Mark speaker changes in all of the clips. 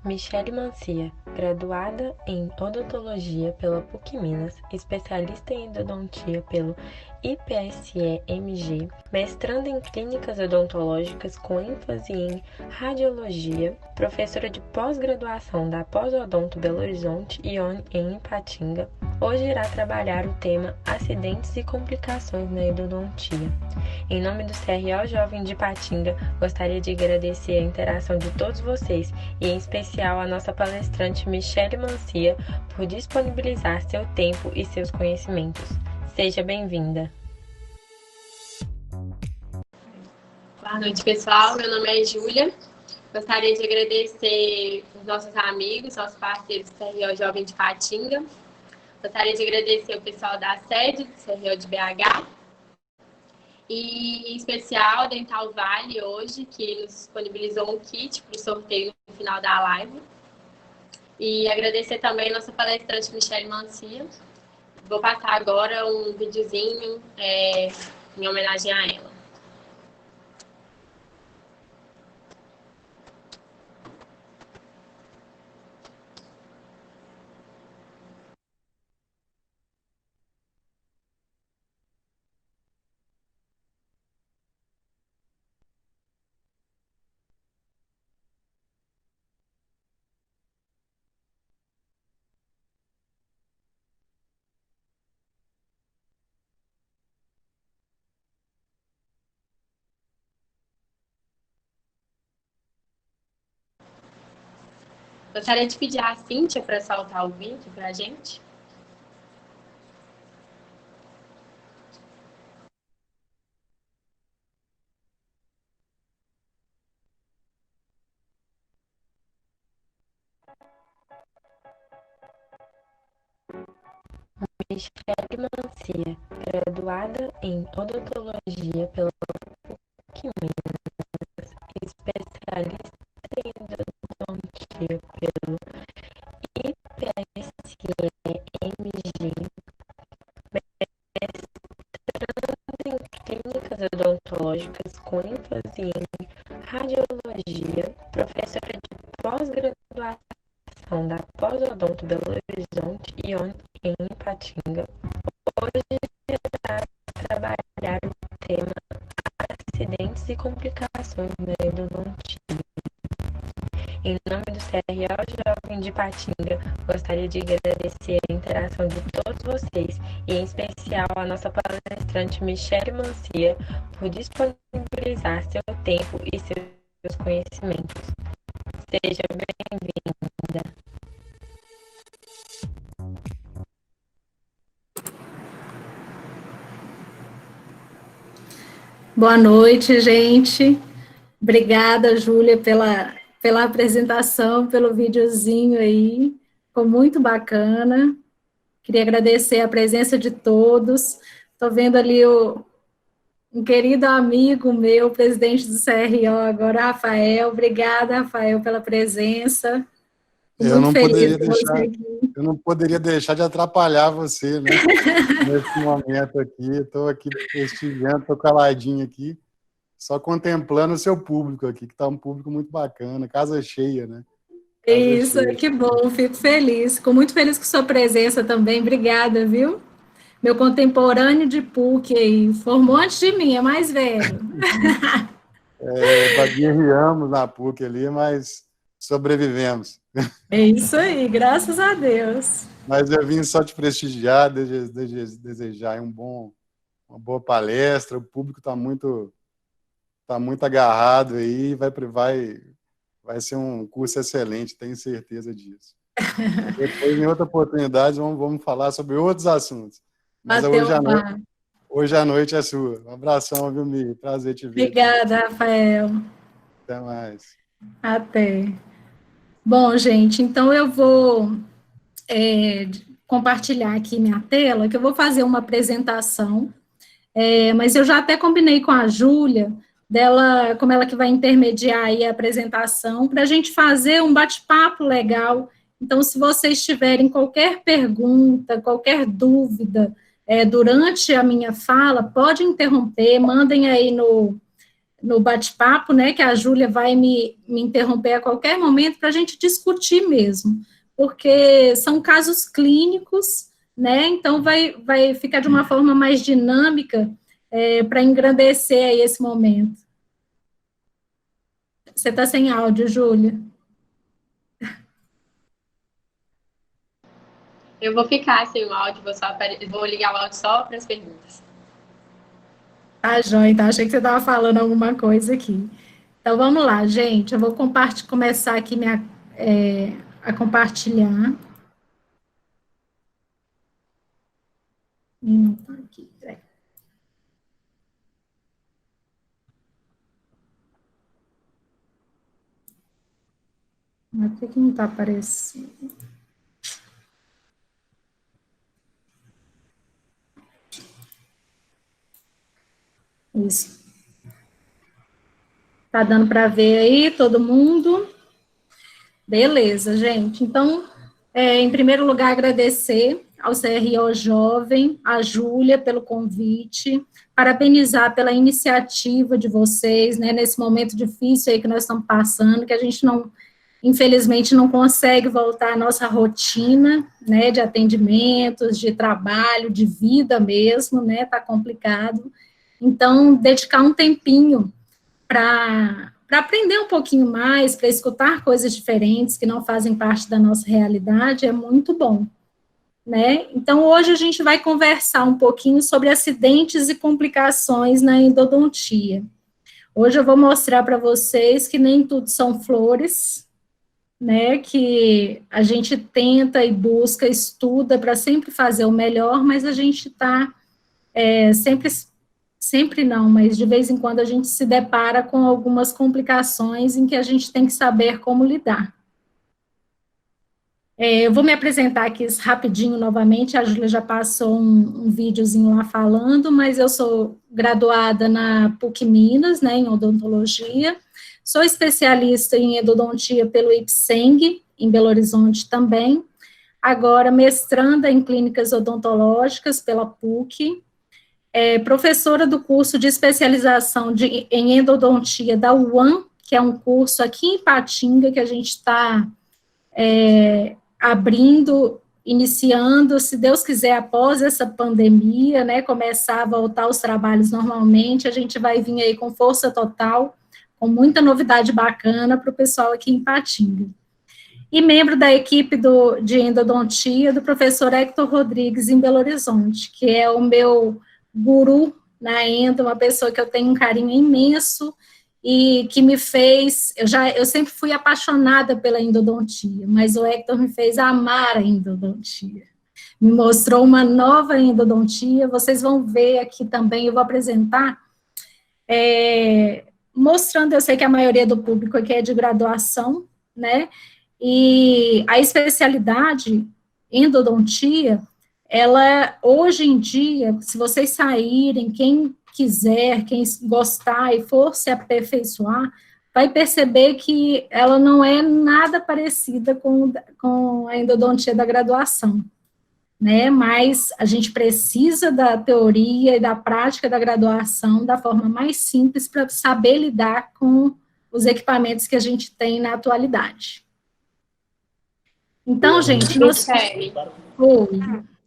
Speaker 1: Michele Mancia, graduada em Odontologia pela PUC-Minas, especialista em Endodontia pelo IPSE-MG, mestranda em Clínicas Odontológicas com ênfase em Radiologia, professora de pós-graduação da Pós-Odonto Belo Horizonte e em Ipatinga, hoje irá trabalhar o tema Acidentes e Complicações na Endodontia. Em nome do CRO Jovem de Ipatinga, gostaria de agradecer a interação de todos vocês e, em especial, a nossa palestrante Michele Mancia por disponibilizar seu tempo e seus conhecimentos. Seja bem-vinda.
Speaker 2: Boa noite, pessoal. Meu nome é Júlia. Gostaria de agradecer os nossos amigos, nossos parceiros do CRO Jovem de Ipatinga. Gostaria de agradecer o pessoal da sede do CRO de BH e, em especial, a Dental Vale hoje, que nos disponibilizou um kit para o sorteio no final da live. E agradecer também a nossa palestrante Michele Mancia. Vou passar agora um videozinho em homenagem a ela. Gostaria de pedir a Cíntia para soltar o vídeo para a gente.
Speaker 1: Michele Mancia, graduada em Odontologia pela PUC-Minas, especialista em Endodontia pelo IPSE-MG, em Clínicas Odontológicas com ênfase em Radiologia, professora de pós-graduação da Pós-Odonto Belo Horizonte e em Ipatinga, hoje irá trabalhar o tema Acidentes e Complicações na Endodontia. Em nome do CRO Jovem de Ipatinga, gostaria de agradecer a interação de todos vocês e, em especial, a nossa palestrante Michele Mancia por disponibilizar seu tempo e seus conhecimentos. Seja bem-vinda.
Speaker 3: Boa noite, gente. Obrigada, Júlia, pela apresentação, pelo videozinho aí. Ficou muito bacana. Queria agradecer a presença de todos. Estou vendo ali um querido amigo meu, presidente do CRO agora, Rafael. Obrigada, Rafael, pela presença.
Speaker 4: Eu
Speaker 3: Muito
Speaker 4: não
Speaker 3: feliz
Speaker 4: poderia
Speaker 3: com você
Speaker 4: deixar,
Speaker 3: aqui.
Speaker 4: eu não poderia deixar de atrapalhar você, né? Nesse momento aqui, estou aqui prestigiando, estou caladinho aqui, só contemplando o seu público aqui, que está um público muito bacana, casa cheia, né? Casa
Speaker 3: Isso,
Speaker 4: cheia.
Speaker 3: que bom, fico feliz. Fico muito feliz com sua presença também. Obrigada, viu? Meu contemporâneo de PUC aí, formou antes de mim, é mais velho.
Speaker 4: Guerreamos na PUC ali, mas sobrevivemos.
Speaker 3: É isso aí, graças a Deus.
Speaker 4: Mas eu vim só te prestigiar, desejar uma boa palestra, o público está muito agarrado aí, vai ser um curso excelente, tenho certeza disso. Depois, em outra oportunidade, vamos falar sobre outros assuntos. Mas hoje à noite é sua. Um abração, viu, Mi? Prazer te ver.
Speaker 3: Obrigada, Rafael.
Speaker 4: Até mais.
Speaker 3: Até. Bom, gente, então eu vou compartilhar aqui minha tela, que eu vou fazer uma apresentação, mas eu já até combinei com a Júlia, dela, como ela que vai intermediar aí a apresentação, para a gente fazer um bate-papo legal. Então, se vocês tiverem qualquer pergunta, qualquer dúvida durante a minha fala, pode interromper, mandem aí no bate-papo, né, que a Júlia vai me interromper a qualquer momento para a gente discutir mesmo, porque são casos clínicos, né, então vai ficar de uma forma mais dinâmica para engrandecer aí esse momento. Você está sem áudio, Júlia.
Speaker 2: Eu vou ficar sem o áudio, vou ligar o áudio só para as perguntas.
Speaker 3: Tá, joia, então achei que você estava falando alguma coisa aqui. Então, vamos lá, gente, eu vou começar aqui a compartilhar. Não tá aqui, peraí. Mas por que não está aparecendo? Isso. Tá dando para ver aí, todo mundo? Beleza, gente. Então, em primeiro lugar, agradecer ao CRO Jovem, a Júlia, pelo convite, parabenizar pela iniciativa de vocês, né, nesse momento difícil aí que nós estamos passando, que a gente não, infelizmente, não consegue voltar à nossa rotina, né, de atendimentos, de trabalho, de vida mesmo, né, tá complicado. Então, dedicar um tempinho para aprender um pouquinho mais, para escutar coisas diferentes que não fazem parte da nossa realidade, é muito bom, né? Então, hoje a gente vai conversar um pouquinho sobre acidentes e complicações na endodontia. Hoje eu vou mostrar para vocês que nem tudo são flores, né? Que a gente tenta e busca, estuda para sempre fazer o melhor, mas a gente está sempre não, mas de vez em quando a gente se depara com algumas complicações em que a gente tem que saber como lidar. Eu vou me apresentar aqui rapidinho novamente, a Júlia já passou um videozinho lá falando, mas eu sou graduada na PUC Minas, né, em odontologia, sou especialista em endodontia pelo IPSENG, em Belo Horizonte também, agora mestranda em clínicas odontológicas pela PUC, professora do curso de especialização em endodontia da UAM, que é um curso aqui em Patinga, que a gente está abrindo, iniciando, se Deus quiser, após essa pandemia, né, começar a voltar aos trabalhos normalmente, a gente vai vir aí com força total, com muita novidade bacana para o pessoal aqui em Patinga. E membro da equipe de endodontia do professor Hector Rodrigues, em Belo Horizonte, que é o meu guru na endo, uma pessoa que eu tenho um carinho imenso e que me fez, eu sempre fui apaixonada pela endodontia, mas o Hector me fez amar a endodontia, me mostrou uma nova endodontia, vocês vão ver aqui também, eu vou apresentar, mostrando, eu sei que a maioria do público aqui é de graduação, né, e a especialidade endodontia, ela, hoje em dia, se vocês saírem, quem quiser, quem gostar e for se aperfeiçoar, vai perceber que ela não é nada parecida com a endodontia da graduação, né, mas a gente precisa da teoria e da prática da graduação da forma mais simples para saber lidar com os equipamentos que a gente tem na atualidade. Então, gente, nós...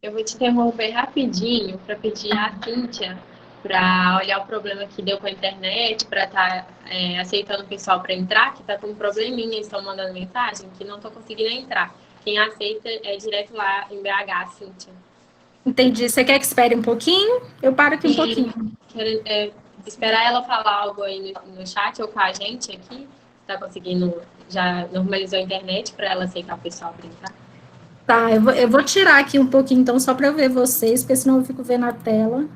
Speaker 2: Eu vou te interromper rapidinho para pedir à Cíntia para olhar o problema que deu com a internet, para estar aceitando o pessoal para entrar, que está com um probleminha, eles estão mandando mensagem, que não estou conseguindo entrar. Quem aceita é direto lá em BH, Cíntia.
Speaker 3: Entendi. Você quer que espere um pouquinho? Eu paro aqui um pouquinho.
Speaker 2: Quero esperar ela falar algo aí no chat ou com a gente aqui. Está conseguindo, já normalizou a internet para ela aceitar o pessoal para entrar?
Speaker 3: Tá, eu vou tirar aqui um pouquinho, então, só para eu ver vocês, porque senão eu fico vendo a tela.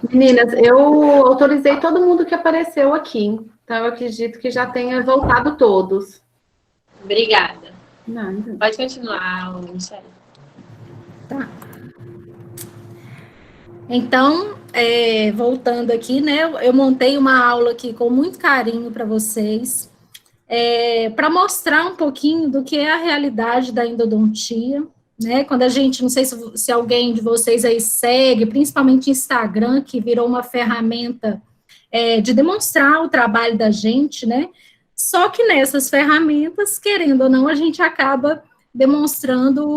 Speaker 5: Meninas, eu autorizei todo mundo que apareceu aqui, então eu acredito que já tenha voltado todos.
Speaker 2: Obrigada.
Speaker 5: Nada.
Speaker 2: Pode continuar, Michele.
Speaker 3: Tá. Então, voltando aqui, né, eu montei uma aula aqui com muito carinho para vocês, para mostrar um pouquinho do que é a realidade da endodontia, né? Quando a gente, não sei se alguém de vocês aí segue, principalmente Instagram, que virou uma ferramenta de demonstrar o trabalho da gente, né? Só que nessas ferramentas, querendo ou não, a gente acaba demonstrando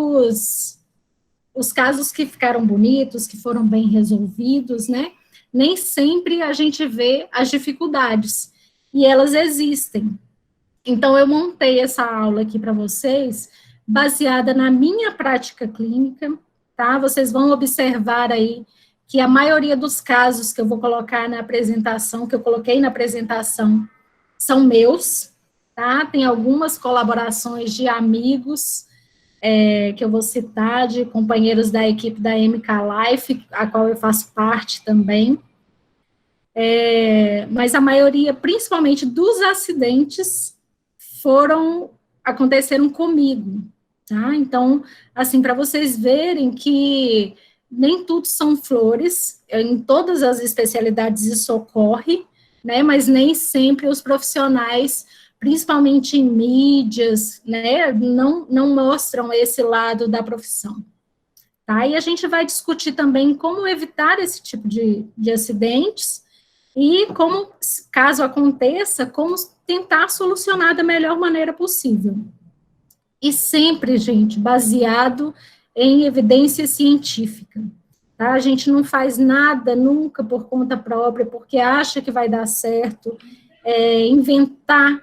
Speaker 3: os casos que ficaram bonitos, que foram bem resolvidos, né? Nem sempre a gente vê as dificuldades, e elas existem. Então, eu montei essa aula aqui para vocês, baseada na minha prática clínica, tá? Vocês vão observar aí que a maioria dos casos que eu vou colocar na apresentação, que eu coloquei na apresentação, são meus, tá? Tem algumas colaborações de amigos, que eu vou citar, de companheiros da equipe da MK Life, a qual eu faço parte também. Mas a maioria, principalmente dos acidentes, aconteceram comigo, tá? Então, assim, para vocês verem que nem tudo são flores, em todas as especialidades isso ocorre, né? Mas nem sempre os profissionais, principalmente em mídias, né, não mostram esse lado da profissão, tá? E a gente vai discutir também como evitar esse tipo de acidentes e como, caso aconteça, como tentar solucionar da melhor maneira possível. E sempre, gente, baseado em evidência científica, tá? A gente não faz nada nunca por conta própria, porque acha que vai dar certo, inventar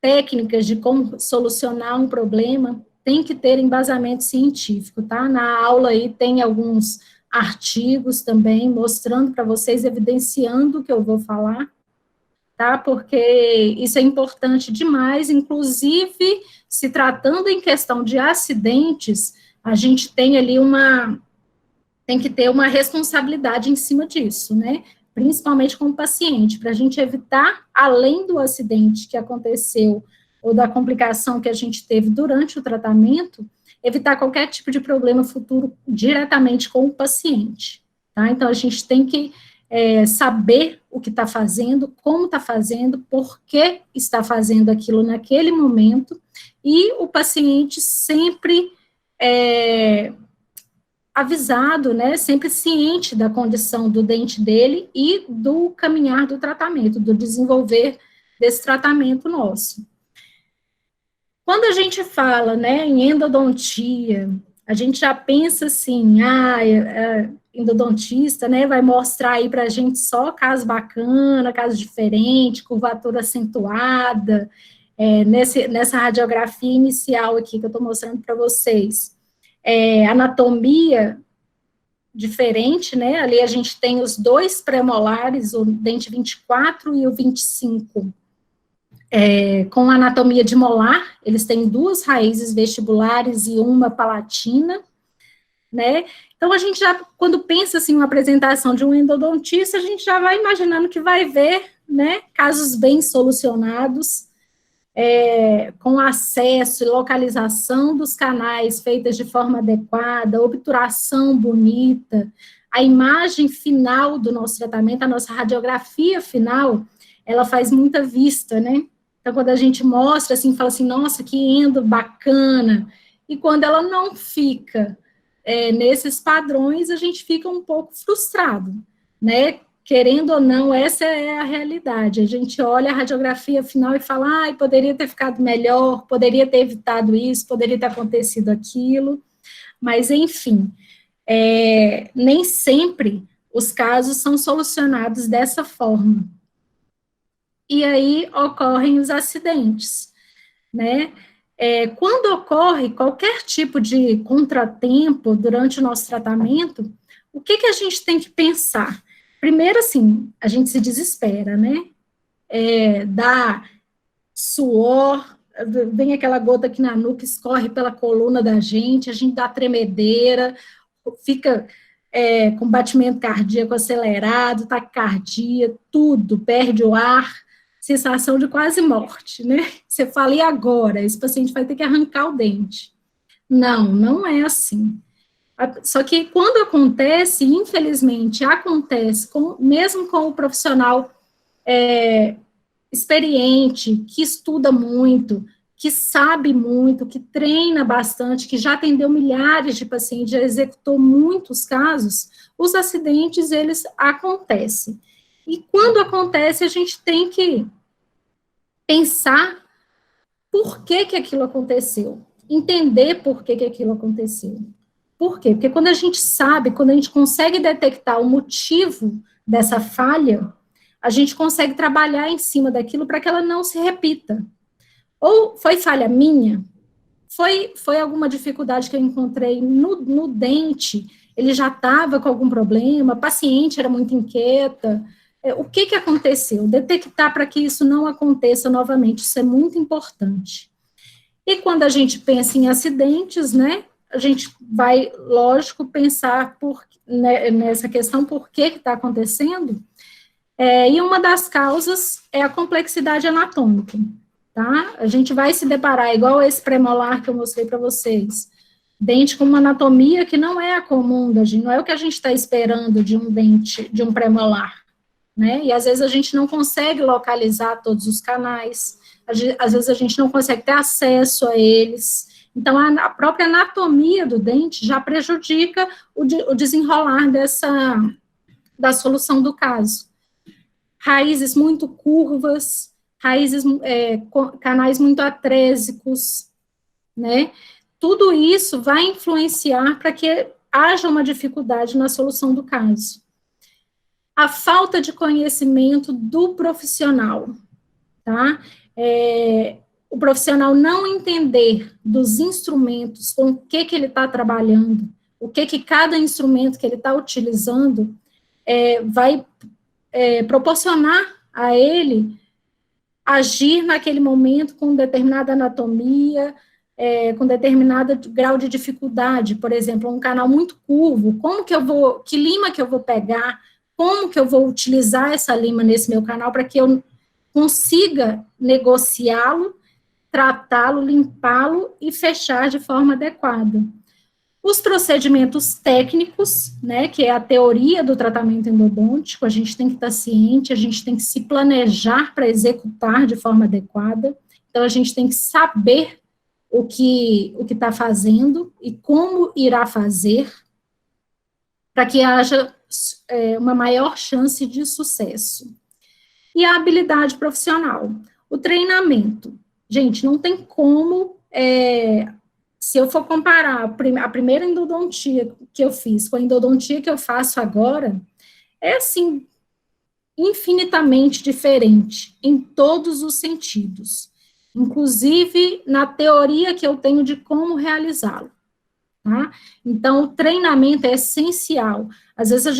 Speaker 3: técnicas de como solucionar um problema, tem que ter embasamento científico, tá? Na aula aí tem alguns artigos também, mostrando para vocês, evidenciando o que eu vou falar, tá? Porque isso é importante demais, inclusive, se tratando em questão de acidentes, a gente tem ali tem que ter uma responsabilidade em cima disso, né? Principalmente com o paciente, para a gente evitar, além do acidente que aconteceu, ou da complicação que a gente teve durante o tratamento, evitar qualquer tipo de problema futuro diretamente com o paciente, tá? Então, a gente tem que saber o que está fazendo, como está fazendo, por que está fazendo aquilo naquele momento, e o paciente sempre avisado, né, sempre ciente da condição do dente dele e do caminhar do tratamento, do desenvolver desse tratamento nosso. Quando a gente fala, né, em endodontia, a gente já pensa assim, endodontista, né, vai mostrar aí pra gente só caso bacana, caso diferente, curvatura acentuada, nessa radiografia inicial aqui que eu tô mostrando para vocês. Anatomia diferente, né, ali a gente tem os dois premolares, o dente 24 e o 25, com anatomia de molar, eles têm duas raízes vestibulares e uma palatina, né, então a gente já, quando pensa assim, uma apresentação de um endodontista, a gente já vai imaginando que vai ver, né, casos bem solucionados, com acesso e localização dos canais feitas de forma adequada, obturação bonita, a imagem final do nosso tratamento, a nossa radiografia final, ela faz muita vista, né? Então, quando a gente mostra, assim, fala assim, nossa, que endo bacana, e quando ela não fica nesses padrões, a gente fica um pouco frustrado, né? Querendo ou não, essa é a realidade. A gente olha a radiografia final e fala, poderia ter ficado melhor, poderia ter evitado isso, poderia ter acontecido aquilo, mas, enfim, nem sempre os casos são solucionados dessa forma. E aí ocorrem os acidentes, né? Quando ocorre qualquer tipo de contratempo durante o nosso tratamento, o que a gente tem que pensar? Primeiro, assim, a gente se desespera, né? Dá suor, vem aquela gota aqui na nuca, escorre pela coluna da gente, a gente dá tremedeira, fica com batimento cardíaco acelerado, taquicardia, tudo, perde o ar, sensação de quase morte, né? Você fala, e agora? Esse paciente vai ter que arrancar o dente. Não é assim. Só que quando acontece, infelizmente, acontece, mesmo com o profissional experiente, que estuda muito, que sabe muito, que treina bastante, que já atendeu milhares de pacientes, já executou muitos casos, os acidentes, eles acontecem. E quando acontece, a gente tem que pensar por que aquilo aconteceu, entender por que aquilo aconteceu. Por quê? Porque quando a gente sabe, quando a gente consegue detectar o motivo dessa falha, a gente consegue trabalhar em cima daquilo para que ela não se repita. Ou foi falha minha, foi alguma dificuldade que eu encontrei no dente, ele já estava com algum problema, a paciente era muito inquieta, o que aconteceu? Detectar para que isso não aconteça novamente, isso é muito importante. E quando a gente pensa em acidentes, né, a gente vai, lógico, pensar nessa questão, por que está acontecendo, e uma das causas é a complexidade anatômica. Tá? A gente vai se deparar, igual esse premolar que eu mostrei para vocês, dente com uma anatomia que não é a comum da gente, não é o que a gente está esperando de um dente, de um premolar, né? E às vezes a gente não consegue localizar todos os canais, às vezes a gente não consegue ter acesso a eles. Então, a própria anatomia do dente já prejudica o desenrolar da solução do caso. Raízes muito curvas, canais muito atrésicos, né? Tudo isso vai influenciar para que haja uma dificuldade na solução do caso. A falta de conhecimento do profissional, tá? O profissional não entender dos instrumentos, com o que ele está trabalhando, o que cada instrumento que ele está utilizando, vai proporcionar a ele agir naquele momento com determinada anatomia, com determinado grau de dificuldade, por exemplo, um canal muito curvo, que lima que eu vou pegar, como que eu vou utilizar essa lima nesse meu canal para que eu consiga negociá-lo, tratá-lo, limpá-lo e fechar de forma adequada. Os procedimentos técnicos, né, que é a teoria do tratamento endodôntico, a gente tem que estar ciente, a gente tem que se planejar para executar de forma adequada, então a gente tem que saber o que está fazendo e como irá fazer, para que haja uma maior chance de sucesso. E a habilidade profissional, o treinamento. Gente, não tem como... se eu for comparar a primeira endodontia que eu fiz com a endodontia que eu faço agora, é, assim, infinitamente diferente, em todos os sentidos, inclusive na teoria que eu tenho de como realizá-lo, tá? Então, o treinamento é essencial. Às vezes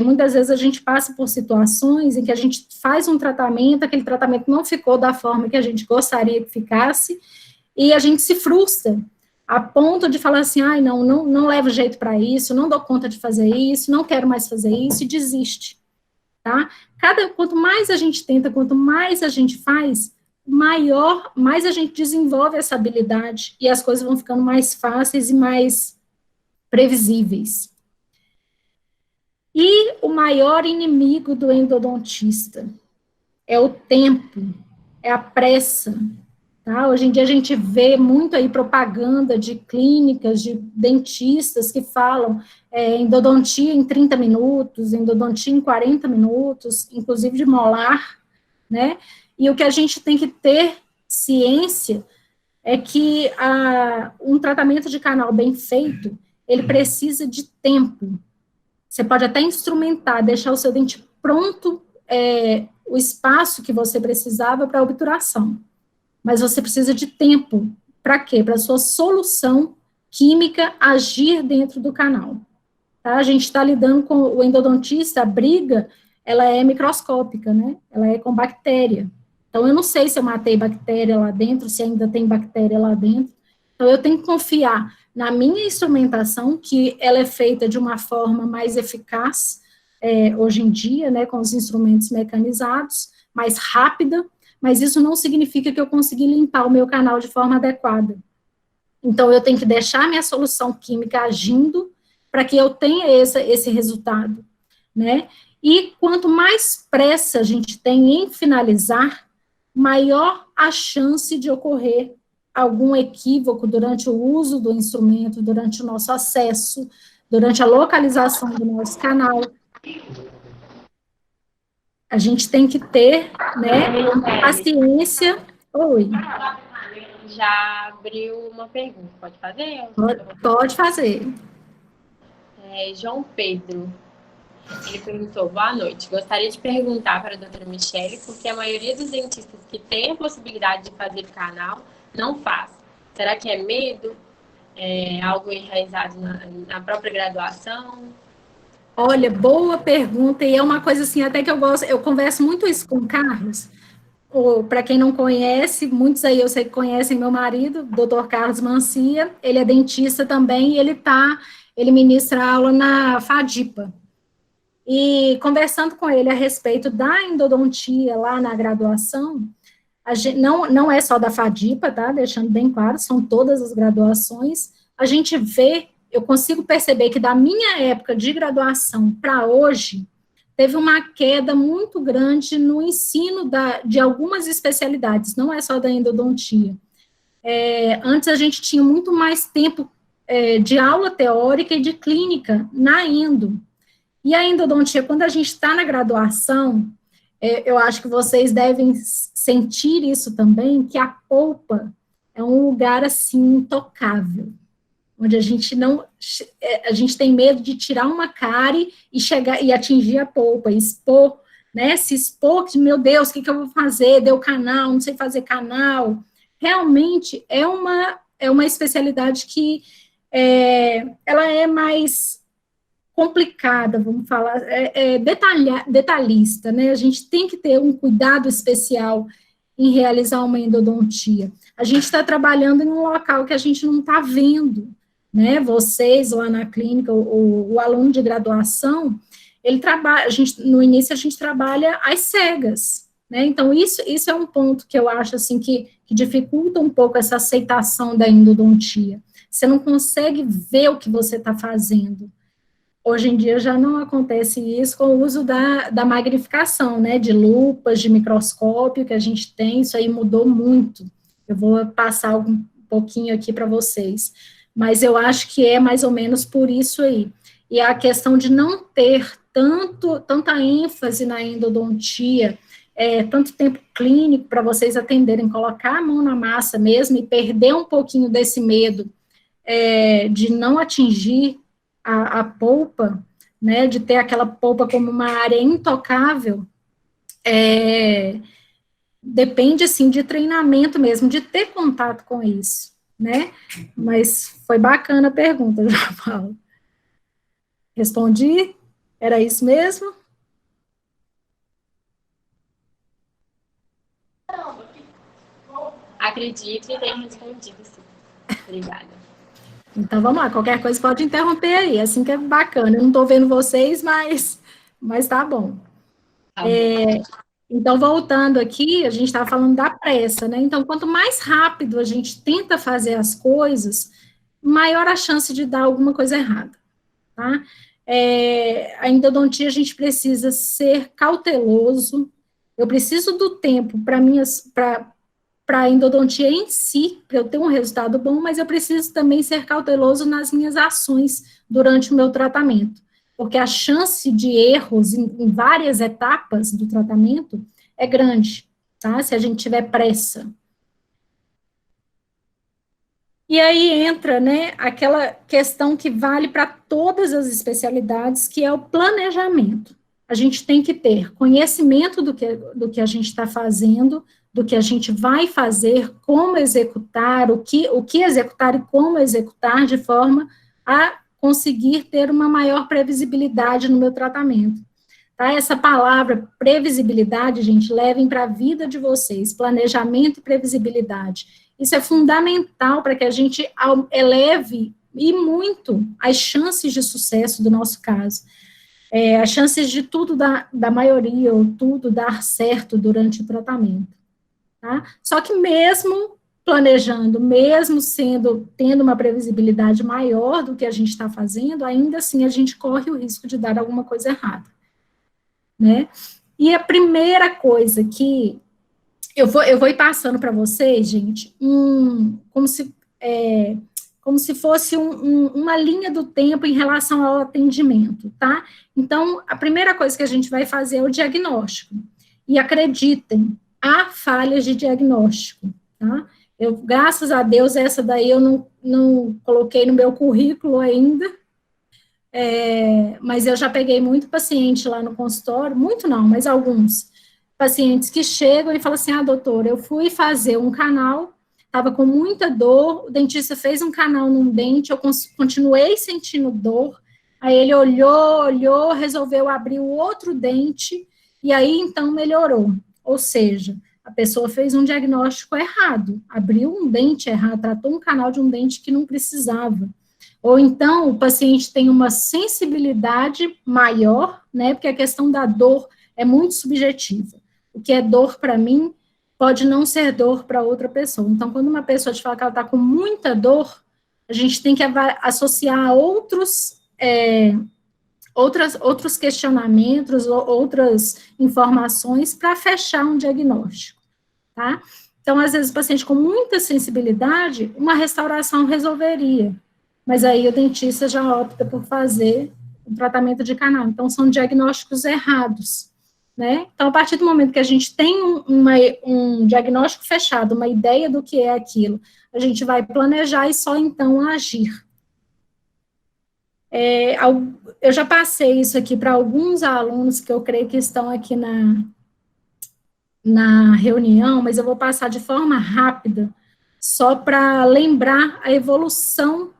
Speaker 3: muitas vezes a gente passa por situações em que a gente faz um tratamento, aquele tratamento não ficou da forma que a gente gostaria que ficasse, e a gente se frustra, a ponto de falar assim, não levo jeito para isso, não dou conta de fazer isso, não quero mais fazer isso, e desiste, tá? Quanto mais a gente tenta, quanto mais a gente faz, mais a gente desenvolve essa habilidade, e as coisas vão ficando mais fáceis e mais previsíveis. E o maior inimigo do endodontista é o tempo, é a pressa. Tá? Hoje em dia a gente vê muito aí propaganda de clínicas, de dentistas que falam endodontia em 30 minutos, endodontia em 40 minutos, inclusive de molar, né? E o que a gente tem que ter ciência é que um tratamento de canal bem feito, ele precisa de tempo. Você pode até instrumentar, deixar o seu dente pronto, o espaço que você precisava para a obturação. Mas você precisa de tempo. Para quê? Para a sua solução química agir dentro do canal. Tá? A gente está lidando com o endodontista, a briga, ela é microscópica, né? Ela é com bactéria. Então, eu não sei se eu matei bactéria lá dentro, se ainda tem bactéria lá dentro. Então, eu tenho que confiar na minha instrumentação, que ela é feita de uma forma mais eficaz, hoje em dia, né, com os instrumentos mecanizados, mais rápida, mas isso não significa que eu consegui limpar o meu canal de forma adequada. Então, eu tenho que deixar minha solução química agindo para que eu tenha esse resultado, né? E quanto mais pressa a gente tem em finalizar, maior a chance de ocorrer algum equívoco durante o uso do instrumento, durante o nosso acesso, durante a localização do nosso canal. A gente tem que ter, né, paciência. Oi.
Speaker 2: Já abriu uma pergunta, pode fazer?
Speaker 3: Pode fazer.
Speaker 2: João Pedro, ele perguntou, boa noite, gostaria de perguntar para a doutora Michele, porque a maioria dos dentistas que tem a possibilidade de fazer canal não faz. Será que é medo? Algo enraizado na própria graduação?
Speaker 3: Olha, boa pergunta, e é uma coisa assim, até que eu gosto, eu converso muito isso com o Carlos, para quem não conhece, muitos aí eu sei que conhecem meu marido, Dr. Carlos Mancia, ele é dentista também, e ele ministra aula na FADIPA, e conversando com ele a respeito da endodontia lá na graduação, não é só da FADIPA, tá, deixando bem claro, são todas as graduações, a gente vê, eu consigo perceber que da minha época de graduação para hoje, teve uma queda muito grande no ensino de algumas especialidades, não é só da endodontia. Antes a gente tinha muito mais tempo de aula teórica e de clínica na endo. E a endodontia, quando a gente está na graduação, eu acho que vocês devem sentir isso também, que a polpa é um lugar, assim, intocável, onde a gente tem medo de tirar uma cárie e chegar e atingir a polpa, expor, né, se expor, que, meu Deus, o que eu vou fazer? Deu canal, não sei fazer canal. Realmente é uma especialidade que ela é mais complicada, vamos falar, detalhista, né, a gente tem que ter um cuidado especial em realizar uma endodontia. A gente está trabalhando em um local que a gente não está vendo, né, vocês lá na clínica, o aluno de graduação, ele trabalha, no início a gente trabalha às cegas, né, então isso é um ponto que eu acho, assim, que dificulta um pouco essa aceitação da endodontia, você não consegue ver o que você está fazendo. Hoje em dia já não acontece isso com o uso da magnificação, né, de lupas, de microscópio que a gente tem, isso aí mudou muito. Eu vou passar um pouquinho aqui para vocês, mas eu acho que é mais ou menos por isso aí. E a questão de não ter tanta ênfase na endodontia, tanto tempo clínico para vocês atenderem, colocar a mão na massa mesmo e perder um pouquinho desse medo de não atingir a polpa, né, de ter aquela polpa como uma área intocável, depende, assim, de treinamento mesmo, de ter contato com isso, né, mas foi bacana a pergunta, João Paulo. Respondi? Era isso mesmo?
Speaker 2: Acredito e tenho respondido, sim. Obrigada.
Speaker 3: Então, vamos lá, qualquer coisa pode interromper aí, assim que é bacana. Eu não estou vendo vocês, mas tá bom. Então, voltando aqui, a gente estava falando da pressa, né? Então, quanto mais rápido a gente tenta fazer as coisas, maior a chance de dar alguma coisa errada, tá? A endodontia, a gente precisa ser cauteloso, eu preciso do tempo para a endodontia em si, para eu ter um resultado bom, mas eu preciso também ser cauteloso nas minhas ações durante o meu tratamento, porque a chance de erros em várias etapas do tratamento é grande, tá? Se a gente tiver pressa. E aí entra, né, aquela questão que vale para todas as especialidades, que é o planejamento. A gente tem que ter conhecimento do que a gente está fazendo, do que a gente vai fazer, como executar, o que executar e como executar, de forma a conseguir ter uma maior previsibilidade no meu tratamento. Tá? Essa palavra previsibilidade, gente, levem para a vida de vocês, planejamento e previsibilidade. Isso é fundamental para que a gente eleve e muito as chances de sucesso do nosso caso. As chances de tudo da maioria, ou tudo dar certo durante o tratamento. Tá? Só que mesmo planejando, mesmo tendo uma previsibilidade maior do que a gente está fazendo, ainda assim a gente corre o risco de dar alguma coisa errada, né? E a primeira coisa que eu vou ir passando para vocês, gente, como se fosse uma linha do tempo em relação ao atendimento, tá? Então, a primeira coisa que a gente vai fazer é o diagnóstico. E acreditem, há falhas de diagnóstico, tá? Graças a Deus, essa daí eu não coloquei no meu currículo ainda, mas eu já peguei muito paciente lá no consultório, muito não, mas alguns pacientes que chegam e falam assim, doutora, eu fui fazer um canal, estava com muita dor, o dentista fez um canal num dente, eu continuei sentindo dor, aí ele olhou, resolveu abrir o outro dente, e aí, então, melhorou. Ou seja, a pessoa fez um diagnóstico errado, abriu um dente errado, tratou um canal de um dente que não precisava. Ou então, o paciente tem uma sensibilidade maior, né, porque a questão da dor é muito subjetiva. O que é dor para mim pode não ser dor para outra pessoa. Então, quando uma pessoa te fala que ela está com muita dor, a gente tem que associar outros questionamentos, outras informações para fechar um diagnóstico, tá? Então, às vezes, o paciente com muita sensibilidade, uma restauração resolveria, mas aí o dentista já opta por fazer o tratamento de canal. Então, são diagnósticos errados, né? Então, a partir do momento que a gente tem um diagnóstico fechado, uma ideia do que é aquilo, a gente vai planejar e só então agir. Eu já passei isso aqui para alguns alunos que eu creio que estão aqui na reunião, mas eu vou passar de forma rápida, só para lembrar a evolução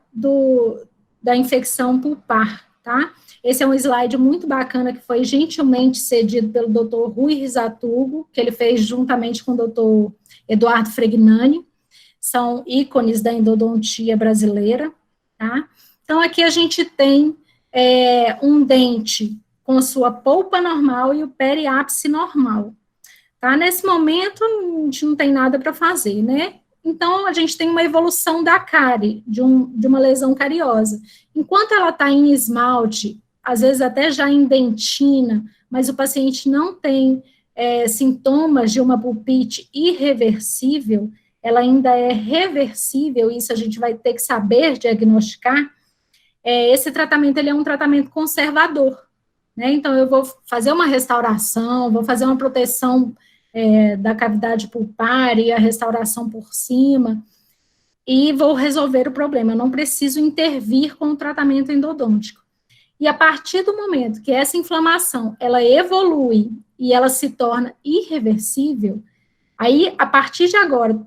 Speaker 3: da infecção pulpar, tá? Esse é um slide muito bacana que foi gentilmente cedido pelo Dr. Rui Rizatugo, que ele fez juntamente com o Dr. Eduardo Fregnani, são ícones da endodontia brasileira, tá? Então, aqui a gente tem um dente com sua polpa normal e o periápice normal, tá? Nesse momento, a gente não tem nada para fazer, né? Então, a gente tem uma evolução da cárie, de uma lesão cariosa. Enquanto ela está em esmalte, às vezes até já em dentina, mas o paciente não tem sintomas de uma pulpite irreversível, ela ainda é reversível, isso a gente vai ter que saber diagnosticar. Esse tratamento, ele é um tratamento conservador, né? Então, eu vou fazer uma restauração, vou fazer uma proteção da cavidade pulpar e a restauração por cima, e vou resolver o problema, eu não preciso intervir com o tratamento endodôntico. E a partir do momento que essa inflamação, ela evolui e ela se torna irreversível, aí, a partir de agora, em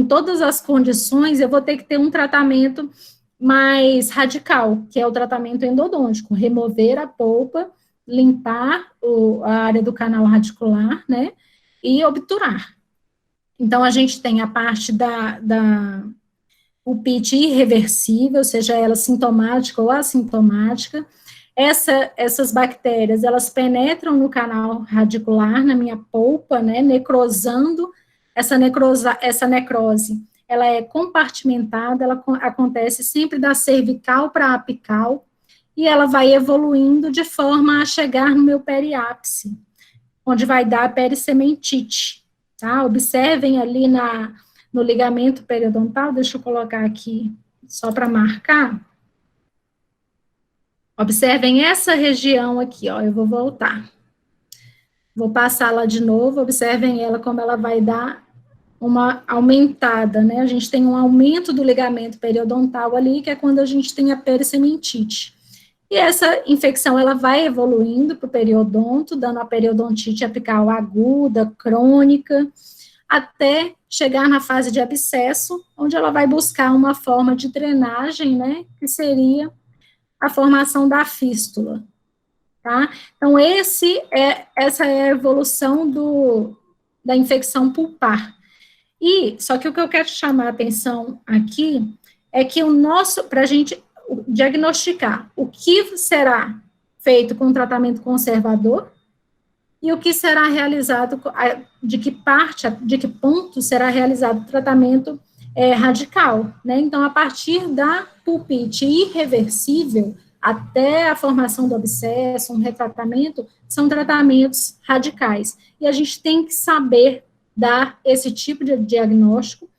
Speaker 3: todas as condições, eu vou ter que ter um tratamento mais radical, que é o tratamento endodôntico, remover a polpa, limpar a área do canal radicular, né, e obturar. Então, a gente tem a parte da pulpite irreversível, seja ela sintomática ou assintomática. Essas bactérias, elas penetram no canal radicular, na minha polpa, né, necrosando. Essa necrose, ela é compartimentada, ela acontece sempre da cervical para a apical, e ela vai evoluindo de forma a chegar no meu periápice, onde vai dar a pericementite, tá? Observem ali no ligamento periodontal, deixa eu colocar aqui só para marcar. Observem essa região aqui, ó, eu vou voltar. Vou passar lá de novo, observem ela como ela vai dar uma aumentada, né? A gente tem um aumento do ligamento periodontal ali, que é quando a gente tem a pericementite. E essa infecção, ela vai evoluindo para o periodonto, dando a periodontite apical aguda, crônica, até chegar na fase de abscesso, onde ela vai buscar uma forma de drenagem, né, que seria a formação da fístula, tá? Então, essa é a evolução da infecção pulpar. Só que o que eu quero chamar a atenção aqui é que para a gente diagnosticar o que será feito com tratamento conservador e o que será realizado, de que ponto será realizado o tratamento radical, né? Então, a partir da pulpite irreversível, até a formação do abscesso, um retratamento, são tratamentos radicais. E a gente tem que saber dar esse tipo de diagnóstico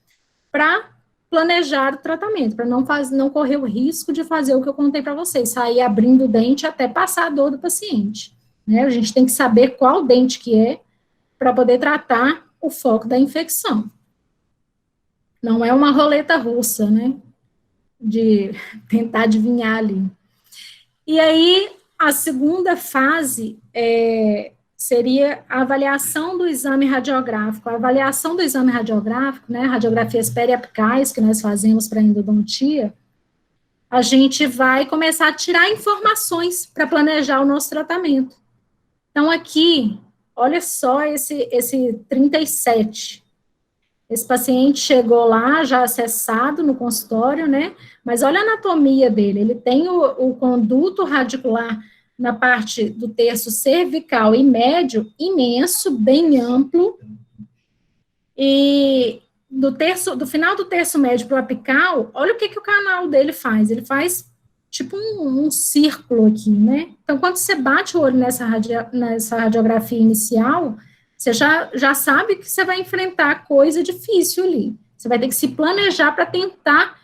Speaker 3: para planejar o tratamento, para não correr o risco de fazer o que eu contei para vocês, sair abrindo o dente até passar a dor do paciente. Né? A gente tem que saber qual dente que é para poder tratar o foco da infecção. Não é uma roleta russa, né? De tentar adivinhar ali. E aí, a segunda fase seria a avaliação do exame radiográfico. A avaliação do exame radiográfico, né, radiografias periapicais que nós fazemos para endodontia, a gente vai começar a tirar informações para planejar o nosso tratamento. Então, aqui, olha só esse 37. Esse paciente chegou lá, já acessado no consultório, né? Mas olha a anatomia dele. Ele tem o conduto radicular na parte do terço cervical e médio imenso, bem amplo. E do final do terço médio para o apical, olha o que o canal dele faz. Ele faz tipo um círculo aqui, né? Então, quando você bate o olho nessa radiografia inicial, você já sabe que você vai enfrentar coisa difícil ali. Você vai ter que se planejar para tentar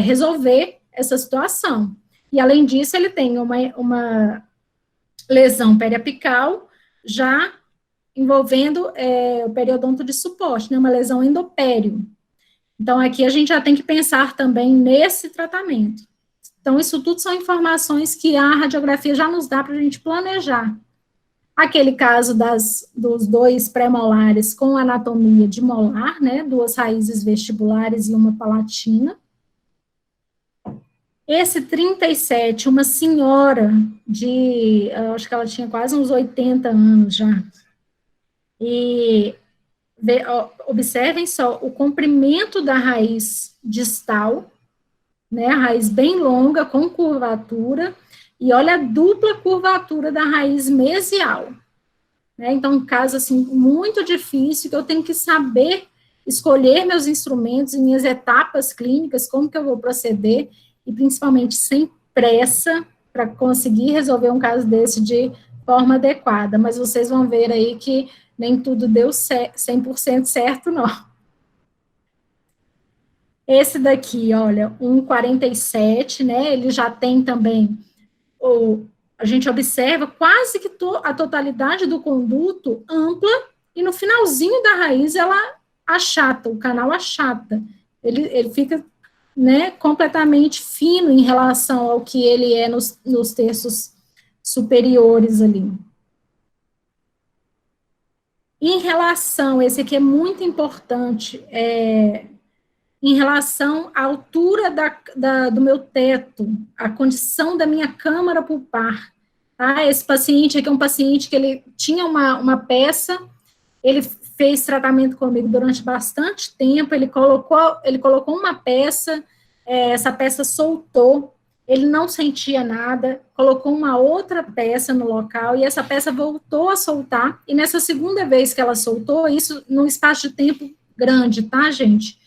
Speaker 3: resolver essa situação. E, além disso, ele tem uma lesão periapical já envolvendo o periodonto de suporte, né, uma lesão endopério. Então, aqui a gente já tem que pensar também nesse tratamento. Então, isso tudo são informações que a radiografia já nos dá para a gente planejar. Aquele caso dos 2 pré-molares com anatomia de molar, né, 2 raízes vestibulares e uma palatina. Esse 37, uma senhora acho que ela tinha quase uns 80 anos já. E observem só o comprimento da raiz distal, né, a raiz bem longa, com curvatura, e olha a dupla curvatura da raiz mesial. Né? Então, um caso, assim, muito difícil, que eu tenho que saber escolher meus instrumentos e minhas etapas clínicas, como que eu vou proceder, e principalmente sem pressa, para conseguir resolver um caso desse de forma adequada. Mas vocês vão ver aí que nem tudo deu 100% certo, não. Esse daqui, olha, 1,47, né, ele já tem também, a gente observa quase que a totalidade do conduto ampla, e no finalzinho da raiz ela achata, o canal achata, ele fica, né, completamente fino em relação ao que ele é nos terços superiores ali. Em relação, esse aqui é muito importante, em relação à altura do meu teto, a condição da minha câmara pulpar. Tá? Esse paciente aqui é um paciente que ele tinha uma peça, ele fez tratamento comigo durante bastante tempo, ele colocou uma peça, essa peça soltou, ele não sentia nada, colocou uma outra peça no local, e essa peça voltou a soltar, e nessa segunda vez que ela soltou, isso num espaço de tempo grande, tá, gente?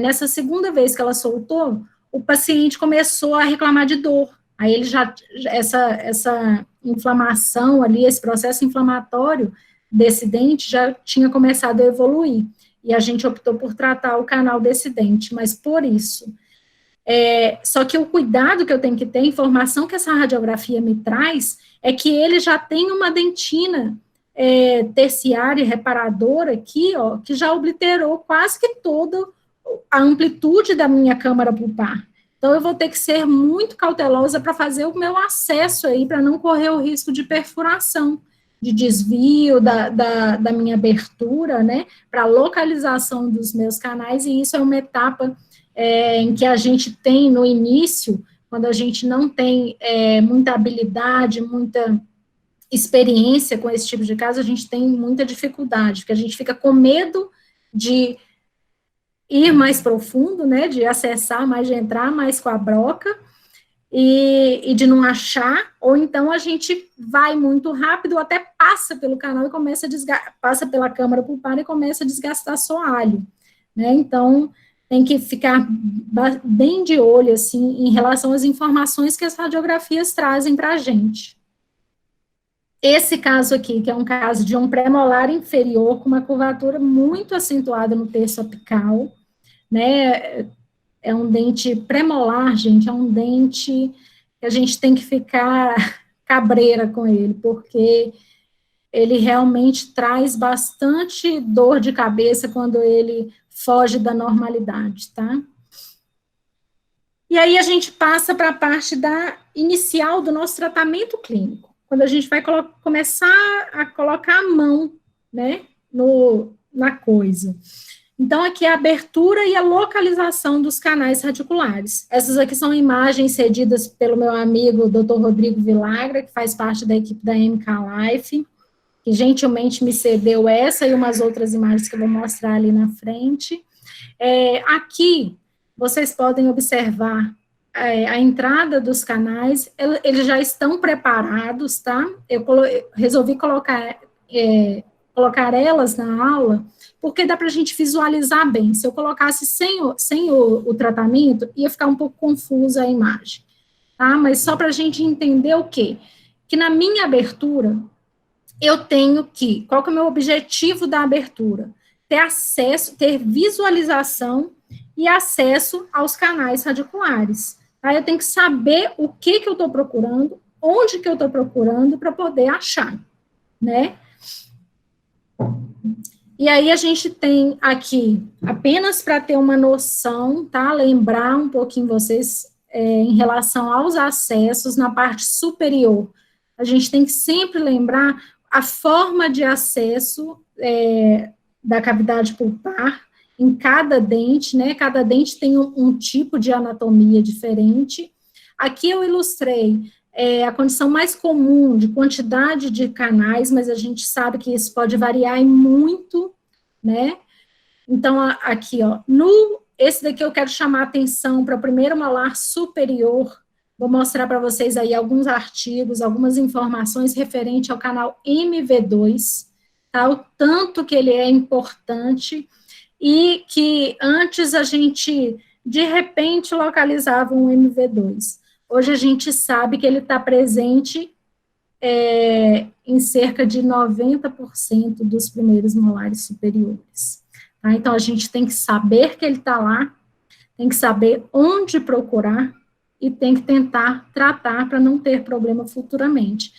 Speaker 3: Nessa segunda vez que ela soltou, o paciente começou a reclamar de dor. Aí ele essa inflamação ali, esse processo inflamatório desse dente já tinha começado a evoluir. E a gente optou por tratar o canal desse dente, mas por isso. Só que o cuidado que eu tenho que ter, a informação que essa radiografia me traz, é que ele já tem uma dentina terciária reparadora aqui, ó, que já obliterou quase que toda a amplitude da minha câmara pulpar. Então, eu vou ter que ser muito cautelosa para fazer o meu acesso aí, para não correr o risco de perfuração, de desvio da minha abertura, né, para localização dos meus canais, e isso é uma etapa em que a gente tem no início, quando a gente não tem muita habilidade, muita experiência com esse tipo de caso, a gente tem muita dificuldade, porque a gente fica com medo de ir mais profundo, né, de acessar mais, de entrar mais com a broca, e de não achar, ou então a gente vai muito rápido, até passa pelo canal e começa a passa pela câmara pulpar e começa a desgastar soalho, né, então tem que ficar bem de olho, assim, em relação às informações que as radiografias trazem para a gente. Esse caso aqui, que é um caso de um premolar inferior com uma curvatura muito acentuada no terço apical, né, é um dente premolar, gente, é um dente que a gente tem que ficar cabreira com ele, porque ele realmente traz bastante dor de cabeça quando ele foge da normalidade, tá? E aí a gente passa para a parte inicial do nosso tratamento clínico, quando a gente vai começar a colocar a mão, né, na coisa. Então, aqui é a abertura e a localização dos canais radiculares. Essas aqui são imagens cedidas pelo meu amigo Dr. Rodrigo Vilagra, que faz parte da equipe da MK Life, que gentilmente me cedeu essa e umas outras imagens que eu vou mostrar ali na frente. Aqui, vocês podem observar a entrada dos canais, eles já estão preparados, tá? Eu resolvi colocar elas na aula, porque dá para a gente visualizar bem. Se eu colocasse sem o tratamento, ia ficar um pouco confusa a imagem, tá? Mas só para a gente entender o quê? Que na minha abertura, eu tenho qual que é o meu objetivo da abertura? Ter acesso, ter visualização e acesso aos canais radiculares. Tá? Eu tenho que saber o que eu estou procurando, onde que eu estou procurando, para poder achar, né? E aí a gente tem aqui, apenas para ter uma noção, tá? Lembrar um pouquinho vocês em relação aos acessos na parte superior. A gente tem que sempre lembrar a forma de acesso da cavidade pulpar em cada dente, né? Cada dente tem um tipo de anatomia diferente. Aqui eu ilustrei a condição mais comum de quantidade de canais, mas a gente sabe que isso pode variar em muito, né? Então, aqui, ó, esse daqui eu quero chamar a atenção para o primeiro molar superior. Vou mostrar para vocês aí alguns artigos, algumas informações referente ao canal MV2, tá? O tanto que ele é importante e que antes a gente, de repente, localizava um MV2. Hoje a gente sabe que ele está presente em cerca de 90% dos primeiros molares superiores. Tá? Então, a gente tem que saber que ele está lá, tem que saber onde procurar e tem que tentar tratar para não ter problema futuramente,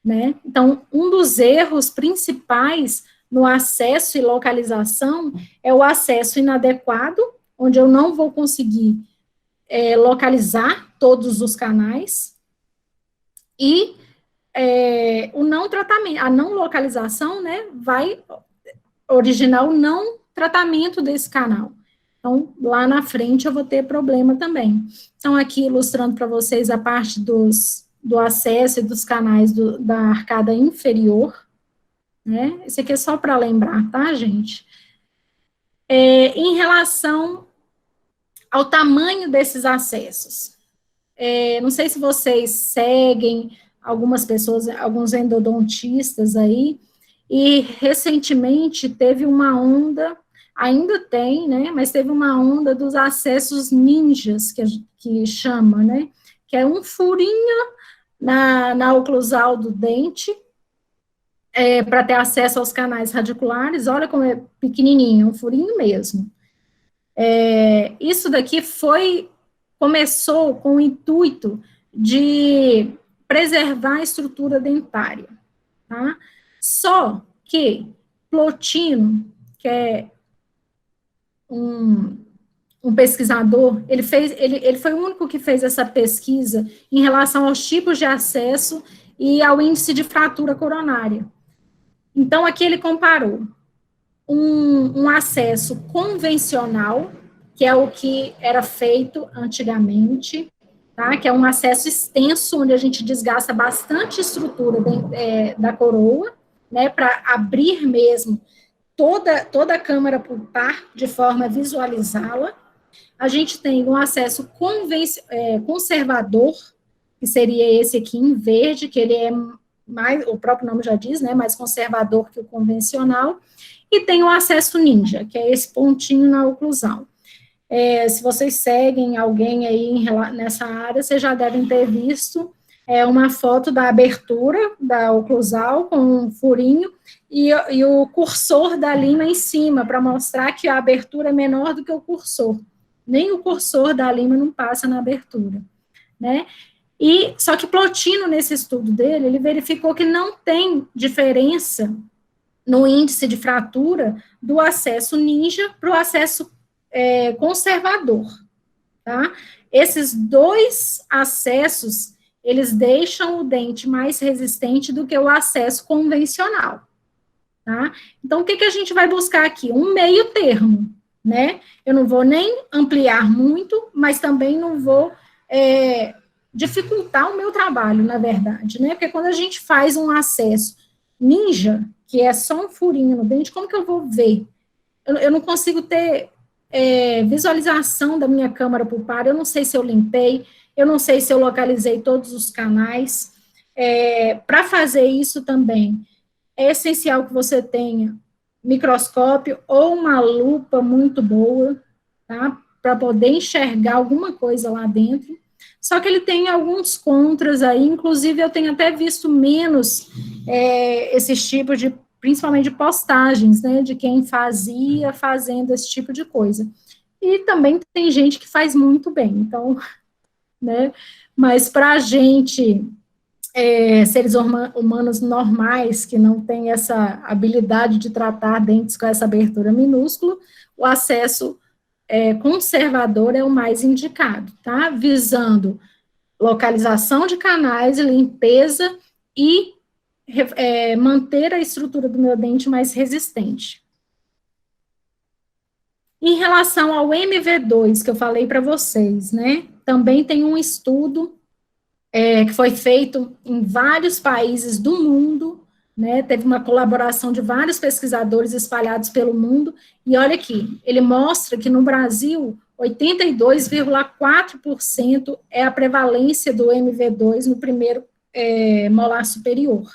Speaker 3: né? Então, um dos erros principais no acesso e localização é o acesso inadequado, onde eu não vou conseguir localizar todos os canais, e o não tratamento, a não localização, né, vai originar o não tratamento desse canal. Então, lá na frente eu vou ter problema também. Então, aqui ilustrando para vocês a parte do acesso e dos canais da arcada inferior, né? Esse aqui é só para lembrar, tá, gente? Em relação ao tamanho desses acessos, não sei se vocês seguem algumas pessoas, alguns endodontistas aí, e recentemente teve uma onda, ainda tem, né, mas teve uma onda dos acessos ninjas, que chama, né, que é um furinho na oclusal do dente, para ter acesso aos canais radiculares. Olha como é pequenininho, um furinho mesmo. Isso daqui começou com o intuito de preservar a estrutura dentária, tá? Só que Plotino, que é um pesquisador, ele foi o único que fez essa pesquisa em relação aos tipos de acesso e ao índice de fratura coronária. Então, aqui ele comparou um acesso convencional, que é o que era feito antigamente, tá? Que é um acesso extenso, onde a gente desgasta bastante estrutura da coroa, né, para abrir mesmo toda a câmara pulpar, de forma a visualizá-la. A gente tem um acesso conservador, que seria esse aqui em verde, que ele é mais, o próprio nome já diz, né, mais conservador que o convencional, e tem o acesso ninja, que é esse pontinho na oclusal. Se vocês seguem alguém aí nessa área, vocês já devem ter visto uma foto da abertura da oclusal com um furinho e o cursor da lima em cima, para mostrar que a abertura é menor do que o cursor. Nem o cursor da lima não passa na abertura, né? Só que Plotino, nesse estudo dele, ele verificou que não tem diferença no índice de fratura do acesso ninja para o acesso conservador, tá? Esses dois acessos, eles deixam o dente mais resistente do que o acesso convencional, tá? Então, o que a gente vai buscar aqui? Um meio termo, né? Eu não vou nem ampliar muito, mas também não vou dificultar o meu trabalho, na verdade, né? Porque quando a gente faz um acesso ninja, que é só um furinho no dente, como que eu vou ver? Eu não consigo ter visualização da minha câmara pulpar, eu não sei se eu limpei, eu não sei se eu localizei todos os canais. Para fazer isso também, é essencial que você tenha microscópio ou uma lupa muito boa, tá? Para poder enxergar alguma coisa lá dentro. Só que ele tem alguns contras aí, inclusive eu tenho até visto menos esses tipos de, principalmente de postagens, né, de quem fazendo esse tipo de coisa. E também tem gente que faz muito bem, então, né, mas para a gente, seres humanos normais, que não tem essa habilidade de tratar dentes com essa abertura minúscula, o acesso conservador é o mais indicado, tá? Visando localização de canais, limpeza e manter a estrutura do meu dente mais resistente. Em relação ao MV2, que eu falei para vocês, né? Também tem um estudo que foi feito em vários países do mundo, né? Teve uma colaboração de vários pesquisadores espalhados pelo mundo, e olha aqui, ele mostra que no Brasil, 82,4% é a prevalência do MV2 no primeiro molar superior,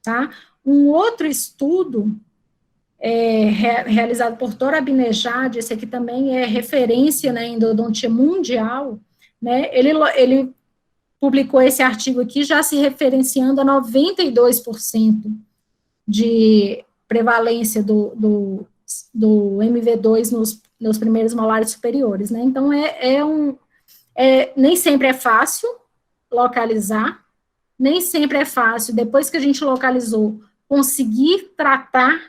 Speaker 3: tá? Um outro estudo realizado por Tora Abinejad, esse aqui também é referência na endodontia mundial, né? Ele publicou esse artigo aqui já se referenciando a 92% de prevalência do MV2 nos primeiros molares superiores, né? Então, nem sempre é fácil localizar, nem sempre é fácil, depois que a gente localizou, conseguir tratar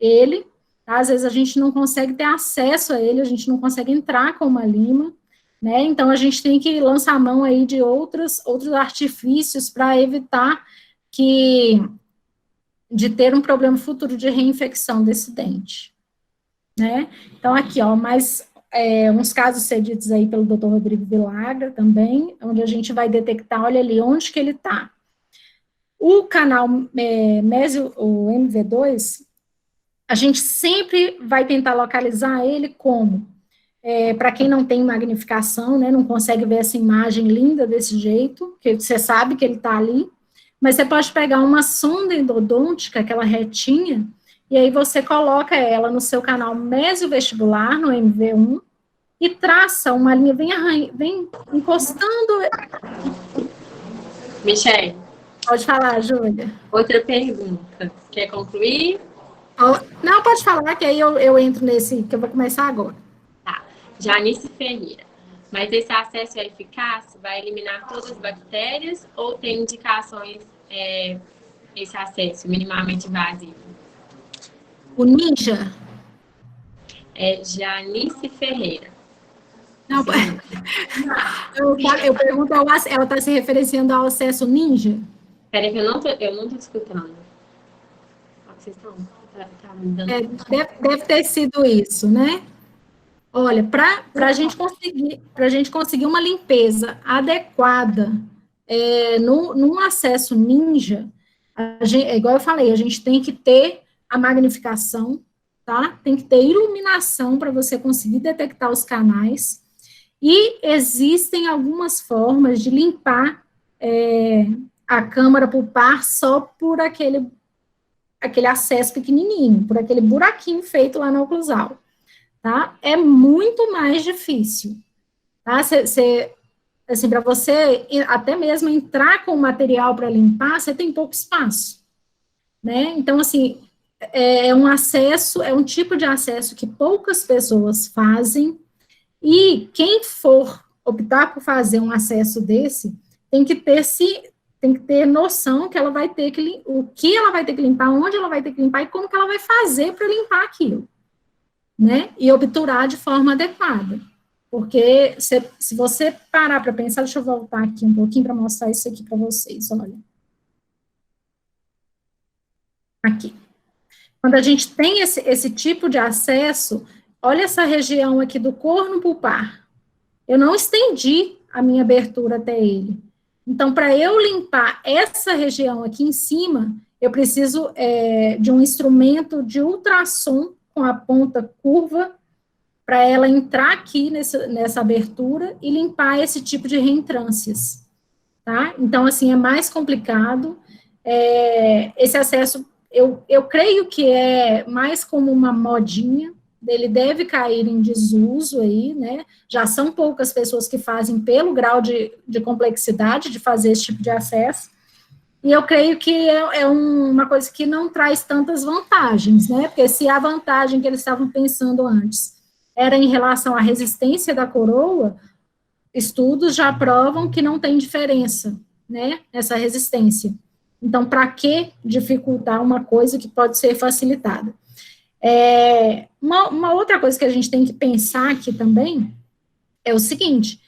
Speaker 3: ele, tá? Às vezes a gente não consegue ter acesso a ele, a gente não consegue entrar com uma lima, né? Então, a gente tem que lançar a mão aí de outros artifícios para evitar de ter um problema futuro de reinfecção desse dente, né? Então, aqui, ó, uns casos cedidos aí pelo Dr. Rodrigo Vilagra também, onde a gente vai detectar, olha ali, onde que ele está. O canal o MV2, a gente sempre vai tentar localizar ele como? Para quem não tem magnificação, né, não consegue ver essa imagem linda desse jeito, que você sabe que ele está ali, mas você pode pegar uma sonda endodôntica, aquela retinha, e aí você coloca ela no seu canal mesovestibular, no MV1, e traça uma linha, vem encostando.
Speaker 2: Michele.
Speaker 3: Pode falar, Júlia.
Speaker 2: Outra pergunta. Quer concluir?
Speaker 3: Não, pode falar, que aí eu entro nesse, que eu vou começar agora.
Speaker 2: Tá. Janice Ferreira. Mas esse acesso é eficaz? Vai eliminar todas as bactérias ou tem indicações esse acesso minimamente invasivo?
Speaker 3: O ninja?
Speaker 2: Janice Ferreira.
Speaker 3: Não, eu pergunto, ela está se referenciando ao acesso ninja?
Speaker 2: Peraí, que eu não tô escutando. Vocês estão...
Speaker 3: Deve ter sido isso, né? Olha, para a gente conseguir uma limpeza adequada num acesso ninja, igual eu falei, a gente tem que ter a magnificação, tá? Tem que ter iluminação para você conseguir detectar os canais, e existem algumas formas de limpar a câmara pulpar só por aquele acesso pequenininho, por aquele buraquinho feito lá na oclusal, tá? É muito mais difícil, tá? Assim, para você até mesmo entrar com o material para limpar, você tem pouco espaço, né? Então, assim, é um tipo de acesso que poucas pessoas fazem, e quem for optar por fazer um acesso desse, tem que ter noção que ela vai ter que, o que ela vai ter que limpar, onde ela vai ter que limpar, e como que ela vai fazer para limpar aquilo, né? E obturar de forma adequada. Porque se você parar para pensar, deixa eu voltar aqui um pouquinho para mostrar isso aqui para vocês, olha. Aqui. Quando a gente tem esse tipo de acesso, olha essa região aqui do corno pulpar. Eu não estendi a minha abertura até ele. Então, para eu limpar essa região aqui em cima, eu preciso de um instrumento de ultrassom com a ponta curva, para ela entrar aqui nessa abertura e limpar esse tipo de reentrâncias, tá? Então, assim, é mais complicado. Esse acesso, eu creio que é mais como uma modinha, ele deve cair em desuso aí, né? Já são poucas pessoas que fazem pelo grau de complexidade de fazer esse tipo de acesso, e eu creio que é uma coisa que não traz tantas vantagens, né? Porque se a vantagem que eles estavam pensando antes era em relação à resistência da coroa, estudos já provam que não tem diferença, né, nessa resistência. Então, para que dificultar uma coisa que pode ser facilitada? Uma outra coisa que a gente tem que pensar aqui também é o seguinte: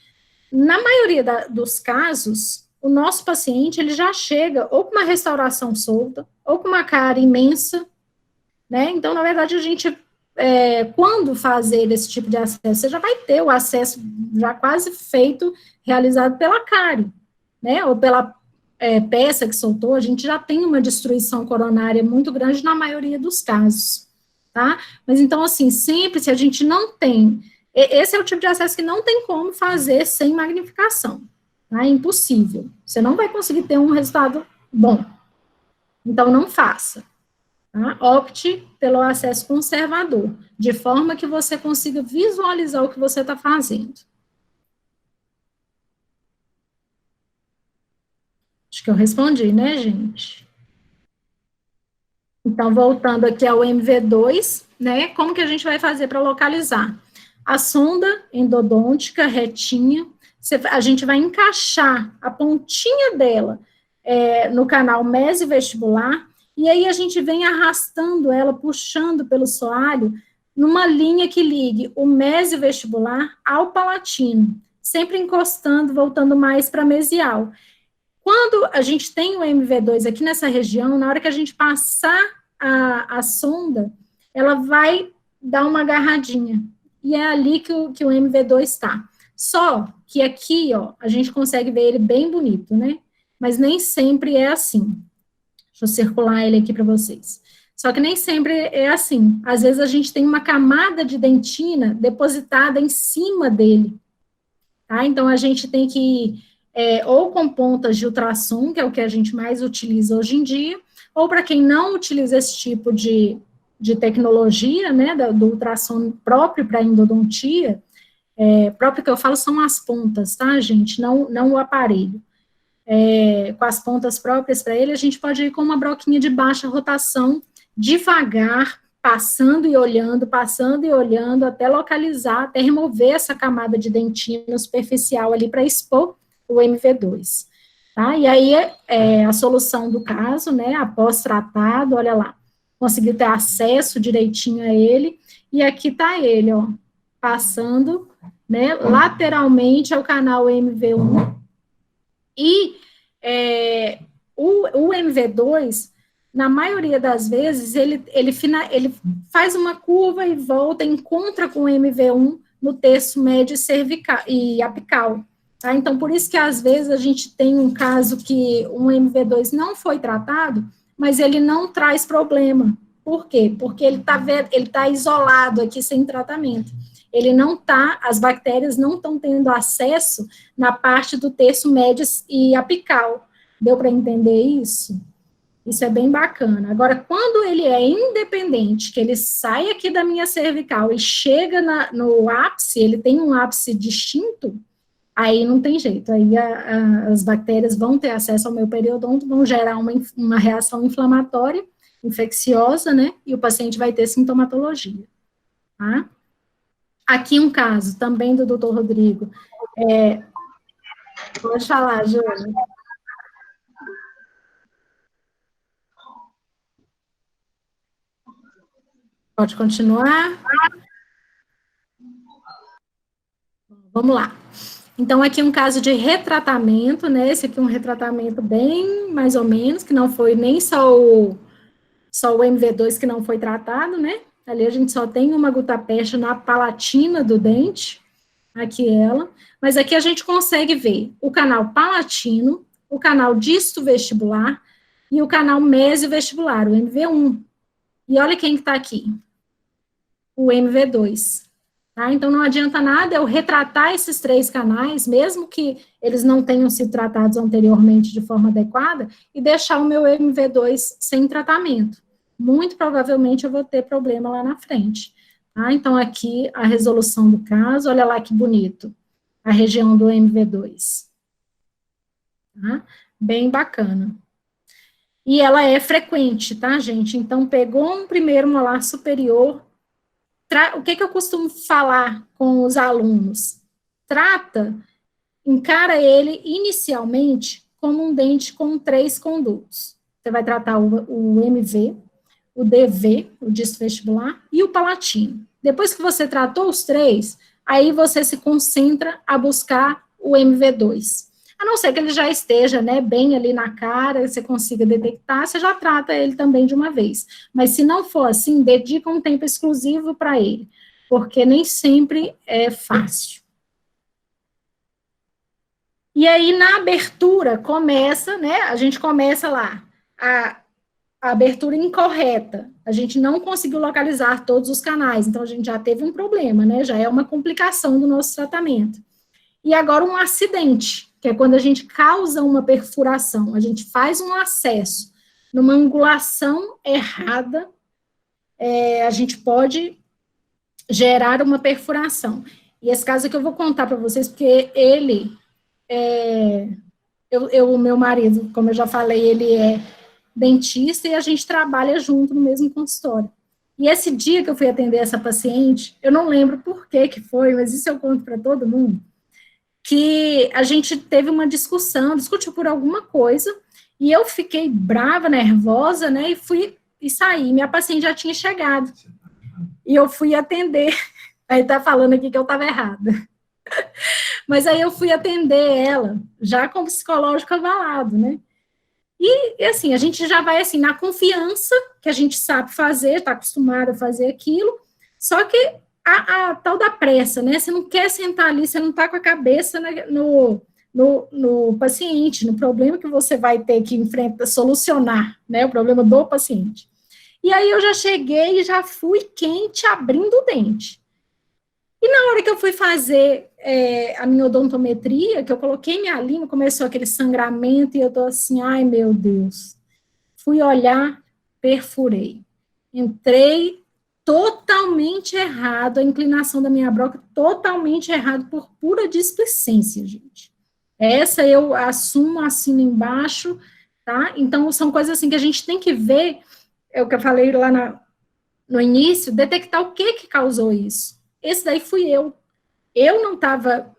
Speaker 3: na maioria dos casos, o nosso paciente, ele já chega ou com uma restauração solta, ou com uma cárie imensa, né? Então, na verdade, a gente quando fazer esse tipo de acesso, você já vai ter o acesso já quase feito, realizado pela cárie, né, ou pela peça que soltou. A gente já tem uma destruição coronária muito grande na maioria dos casos, tá? Mas então, assim, sempre se a gente não tem, esse é o tipo de acesso que não tem como fazer sem magnificação, tá? É impossível, você não vai conseguir ter um resultado bom, então não faça. Tá? Opte pelo acesso conservador, de forma que você consiga visualizar o que você está fazendo. Acho que eu respondi, né, gente? Então, voltando aqui ao MV2, né, como que a gente vai fazer para localizar? A sonda endodôntica retinha, a gente vai encaixar a pontinha dela no canal mesovestibular, e aí a gente vem arrastando ela, puxando pelo soalho, numa linha que ligue o mesovestibular ao palatino, sempre encostando, voltando mais para mesial. Quando a gente tem o MV2 aqui nessa região, na hora que a gente passar a sonda, ela vai dar uma agarradinha, e é ali que o MV2 está. Só que aqui, ó, a gente consegue ver ele bem bonito, né? Mas nem sempre é assim. Deixa eu circular ele aqui para vocês. Só que nem sempre é assim. Às vezes a gente tem uma camada de dentina depositada em cima dele, tá? Então a gente tem que ir ou com pontas de ultrassom, que é o que a gente mais utiliza hoje em dia, ou para quem não utiliza esse tipo de tecnologia, né, do ultrassom próprio para endodontia, próprio que eu falo são as pontas, tá, gente? Não o aparelho. Com as pontas próprias para ele, a gente pode ir com uma broquinha de baixa rotação, devagar, passando e olhando, até localizar, até remover essa camada de dentina superficial ali para expor o MV2, tá? E aí, a solução do caso, né, após tratado, olha lá, conseguiu ter acesso direitinho a ele, e aqui tá ele, ó, passando, né, lateralmente ao canal MV1, e o MV2, na maioria das vezes, ele faz uma curva e volta, encontra com o MV1 no terço médio cervical e apical. Tá? Então, por isso que às vezes a gente tem um caso que um MV2 não foi tratado, mas ele não traz problema. Por quê? Porque ele tá isolado aqui sem tratamento. As bactérias não estão tendo acesso na parte do terço médio e apical. Deu para entender isso? Isso é bem bacana. Agora, quando ele é independente, que ele sai aqui da minha cervical e chega no ápice, ele tem um ápice distinto, aí não tem jeito. Aí as bactérias vão ter acesso ao meu periodonto, vão gerar uma reação inflamatória, infecciosa, né? E o paciente vai ter sintomatologia, tá? Aqui um caso também do Dr. Rodrigo. Pode falar, Júlia. Pode continuar. Vamos lá. Então, aqui um caso de retratamento, né? Esse aqui é um retratamento bem mais ou menos, que não foi nem só o MV2 que não foi tratado, né? Ali a gente só tem uma gutapeste na palatina do dente, aqui ela, mas aqui a gente consegue ver o canal palatino, o canal disto-vestibular e o canal mesio-vestibular, o MV1. E olha quem que tá aqui, o MV2. Tá? Então, não adianta nada eu retratar esses 3 canais, mesmo que eles não tenham sido tratados anteriormente de forma adequada, e deixar o meu MV2 sem tratamento. Muito provavelmente eu vou ter problema lá na frente. Tá? Então, aqui a resolução do caso, olha lá que bonito, a região do MV2. Tá? Bem bacana. E ela é frequente, tá, gente? Então, pegou um primeiro molar superior. O que eu costumo falar com os alunos? Encara ele inicialmente como um dente com 3 condutos. Você vai tratar o MV, o DV, o disto vestibular, e o palatino. Depois que você tratou os 3, aí você se concentra a buscar o MV2. A não ser que ele já esteja, né, bem ali na cara, você consiga detectar, você já trata ele também de uma vez. Mas se não for assim, dedica um tempo exclusivo para ele, porque nem sempre é fácil. E aí, na abertura, começa, né, a gente começa lá, a abertura incorreta, a gente não conseguiu localizar todos os canais, então a gente já teve um problema, né, já é uma complicação do nosso tratamento. E agora um acidente, que é quando a gente causa uma perfuração, a gente faz um acesso numa angulação errada, a gente pode gerar uma perfuração. E esse caso aqui eu vou contar para vocês, porque o meu marido, como eu já falei, ele é dentista e a gente trabalha junto no mesmo consultório. E esse dia que eu fui atender essa paciente, eu não lembro por que foi, mas isso eu conto para todo mundo, que a gente teve uma discutiu por alguma coisa, e eu fiquei brava, nervosa, né, e saí, minha paciente já tinha chegado, e eu fui atender, aí tá falando aqui que eu estava errada, mas aí eu fui atender ela, já com o psicológico avalado, né, e assim, a gente já vai assim, na confiança, que a gente sabe fazer, está acostumado a fazer aquilo, só que a tal da pressa, né? Você não quer sentar ali, você não está com a cabeça no paciente, no problema que você vai ter que solucionar, né? O problema do paciente. E aí eu já cheguei e já fui quente abrindo o dente. E na hora que eu fui fazer a minha odontometria, que eu coloquei minha língua, começou aquele sangramento, e eu tô assim, ai meu Deus. Fui olhar, perfurei. Entrei totalmente errado, a inclinação da minha broca totalmente errado por pura displicência, gente. Essa eu assumo, assino embaixo, tá? Então, são coisas assim que a gente tem que ver, é o que eu falei lá no início, detectar o que causou isso. Esse daí fui eu. Eu não estava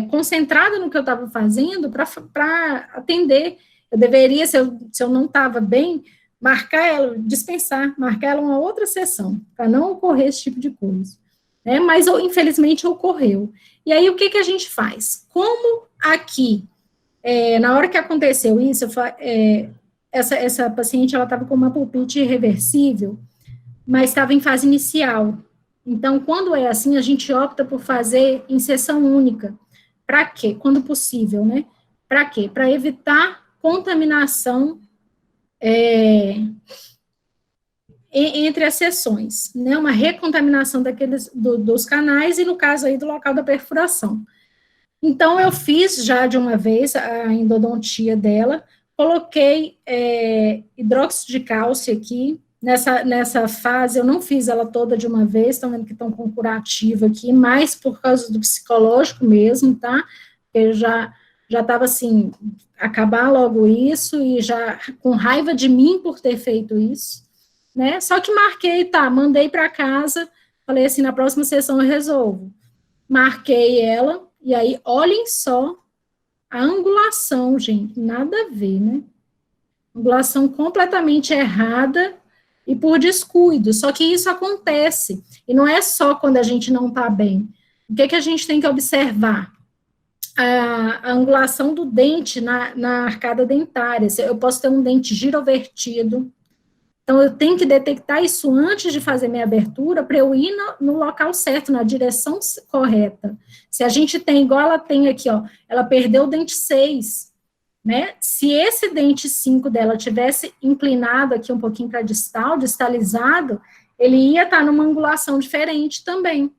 Speaker 3: concentrada no que eu estava fazendo para atender. Eu deveria, se eu não estava bem, marcar ela, dispensar, marcar ela uma outra sessão, para não ocorrer esse tipo de coisa. Né? Mas, infelizmente, ocorreu. E aí, o que a gente faz? Como aqui, na hora que aconteceu isso, essa paciente, ela estava com uma pulpite irreversível, mas estava em fase inicial. Então, quando é assim, a gente opta por fazer em sessão única. Para quê? Quando possível, né? Para quê? Para evitar contaminação entre as sessões, né? Uma recontaminação dos canais e, no caso aí, do local da perfuração. Então, eu fiz já de uma vez a endodontia dela, coloquei hidróxido de cálcio aqui. Nessa fase, eu não fiz ela toda de uma vez, estão vendo que estão com curativo aqui, mais por causa do psicológico mesmo, tá? Eu já estava assim, acabar logo isso, e já com raiva de mim por ter feito isso, né? Só que marquei, tá, mandei para casa, falei assim, na próxima sessão eu resolvo. Marquei ela, e aí, olhem só a angulação, gente, nada a ver, né? Angulação completamente errada e por descuido, só que isso acontece, e não é só quando a gente não está bem. O que a gente tem que observar? A angulação do dente na arcada dentária. Eu posso ter um dente girovertido, então eu tenho que detectar isso antes de fazer minha abertura, para eu ir no local certo, na direção correta. Se a gente tem, igual ela tem aqui, ó, ela perdeu o dente 6, né? Se esse dente 5 dela tivesse inclinado aqui um pouquinho para distal, distalizado, ele ia estar numa angulação diferente também.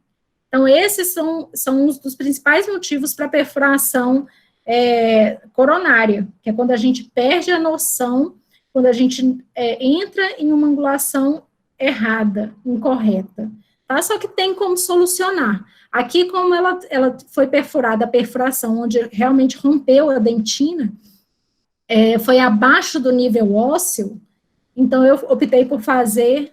Speaker 3: Então, esses são um dos principais motivos para perfuração coronária, que é quando a gente perde a noção, quando a gente entra em uma angulação errada, incorreta. Tá? Só que tem como solucionar. Aqui, como ela foi perfurada, a perfuração, onde realmente rompeu a dentina, foi abaixo do nível ósseo, então eu optei por fazer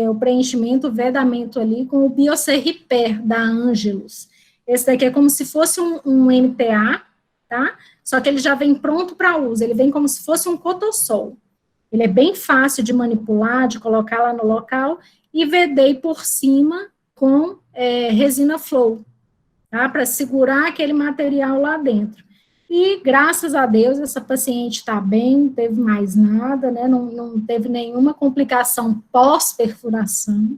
Speaker 3: o preenchimento, o vedamento ali com o Biocer Repair da Angelus. Esse daqui é como se fosse um MTA, tá? Só que ele já vem pronto para uso, ele vem como se fosse um cotossol. Ele é bem fácil de manipular, de colocar lá no local, e vedei por cima com resina flow, tá? Para segurar aquele material lá dentro. E, graças a Deus, essa paciente está bem, não teve mais nada, né, não teve nenhuma complicação pós-perfuração.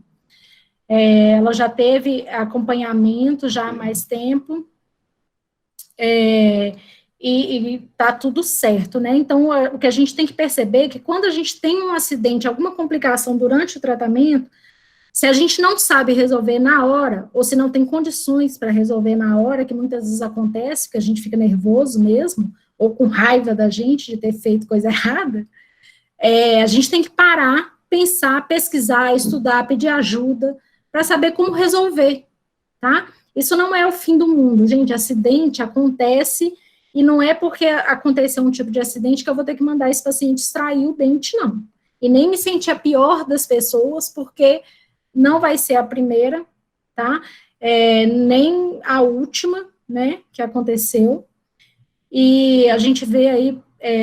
Speaker 3: Ela já teve acompanhamento já há mais tempo, e está tudo certo, né? Então, o que a gente tem que perceber é que quando a gente tem um acidente, alguma complicação durante o tratamento, se a gente não sabe resolver na hora, ou se não tem condições para resolver na hora, que muitas vezes acontece, que a gente fica nervoso mesmo, ou com raiva da gente de ter feito coisa errada, a gente tem que parar, pensar, pesquisar, estudar, pedir ajuda, para saber como resolver, tá? Isso não é o fim do mundo, gente, acidente acontece, e não é porque aconteceu um tipo de acidente que eu vou ter que mandar esse paciente extrair o dente, não. E nem me sentir a pior das pessoas, porque não vai ser a primeira, tá? Nem a última, né, que aconteceu. E a gente vê aí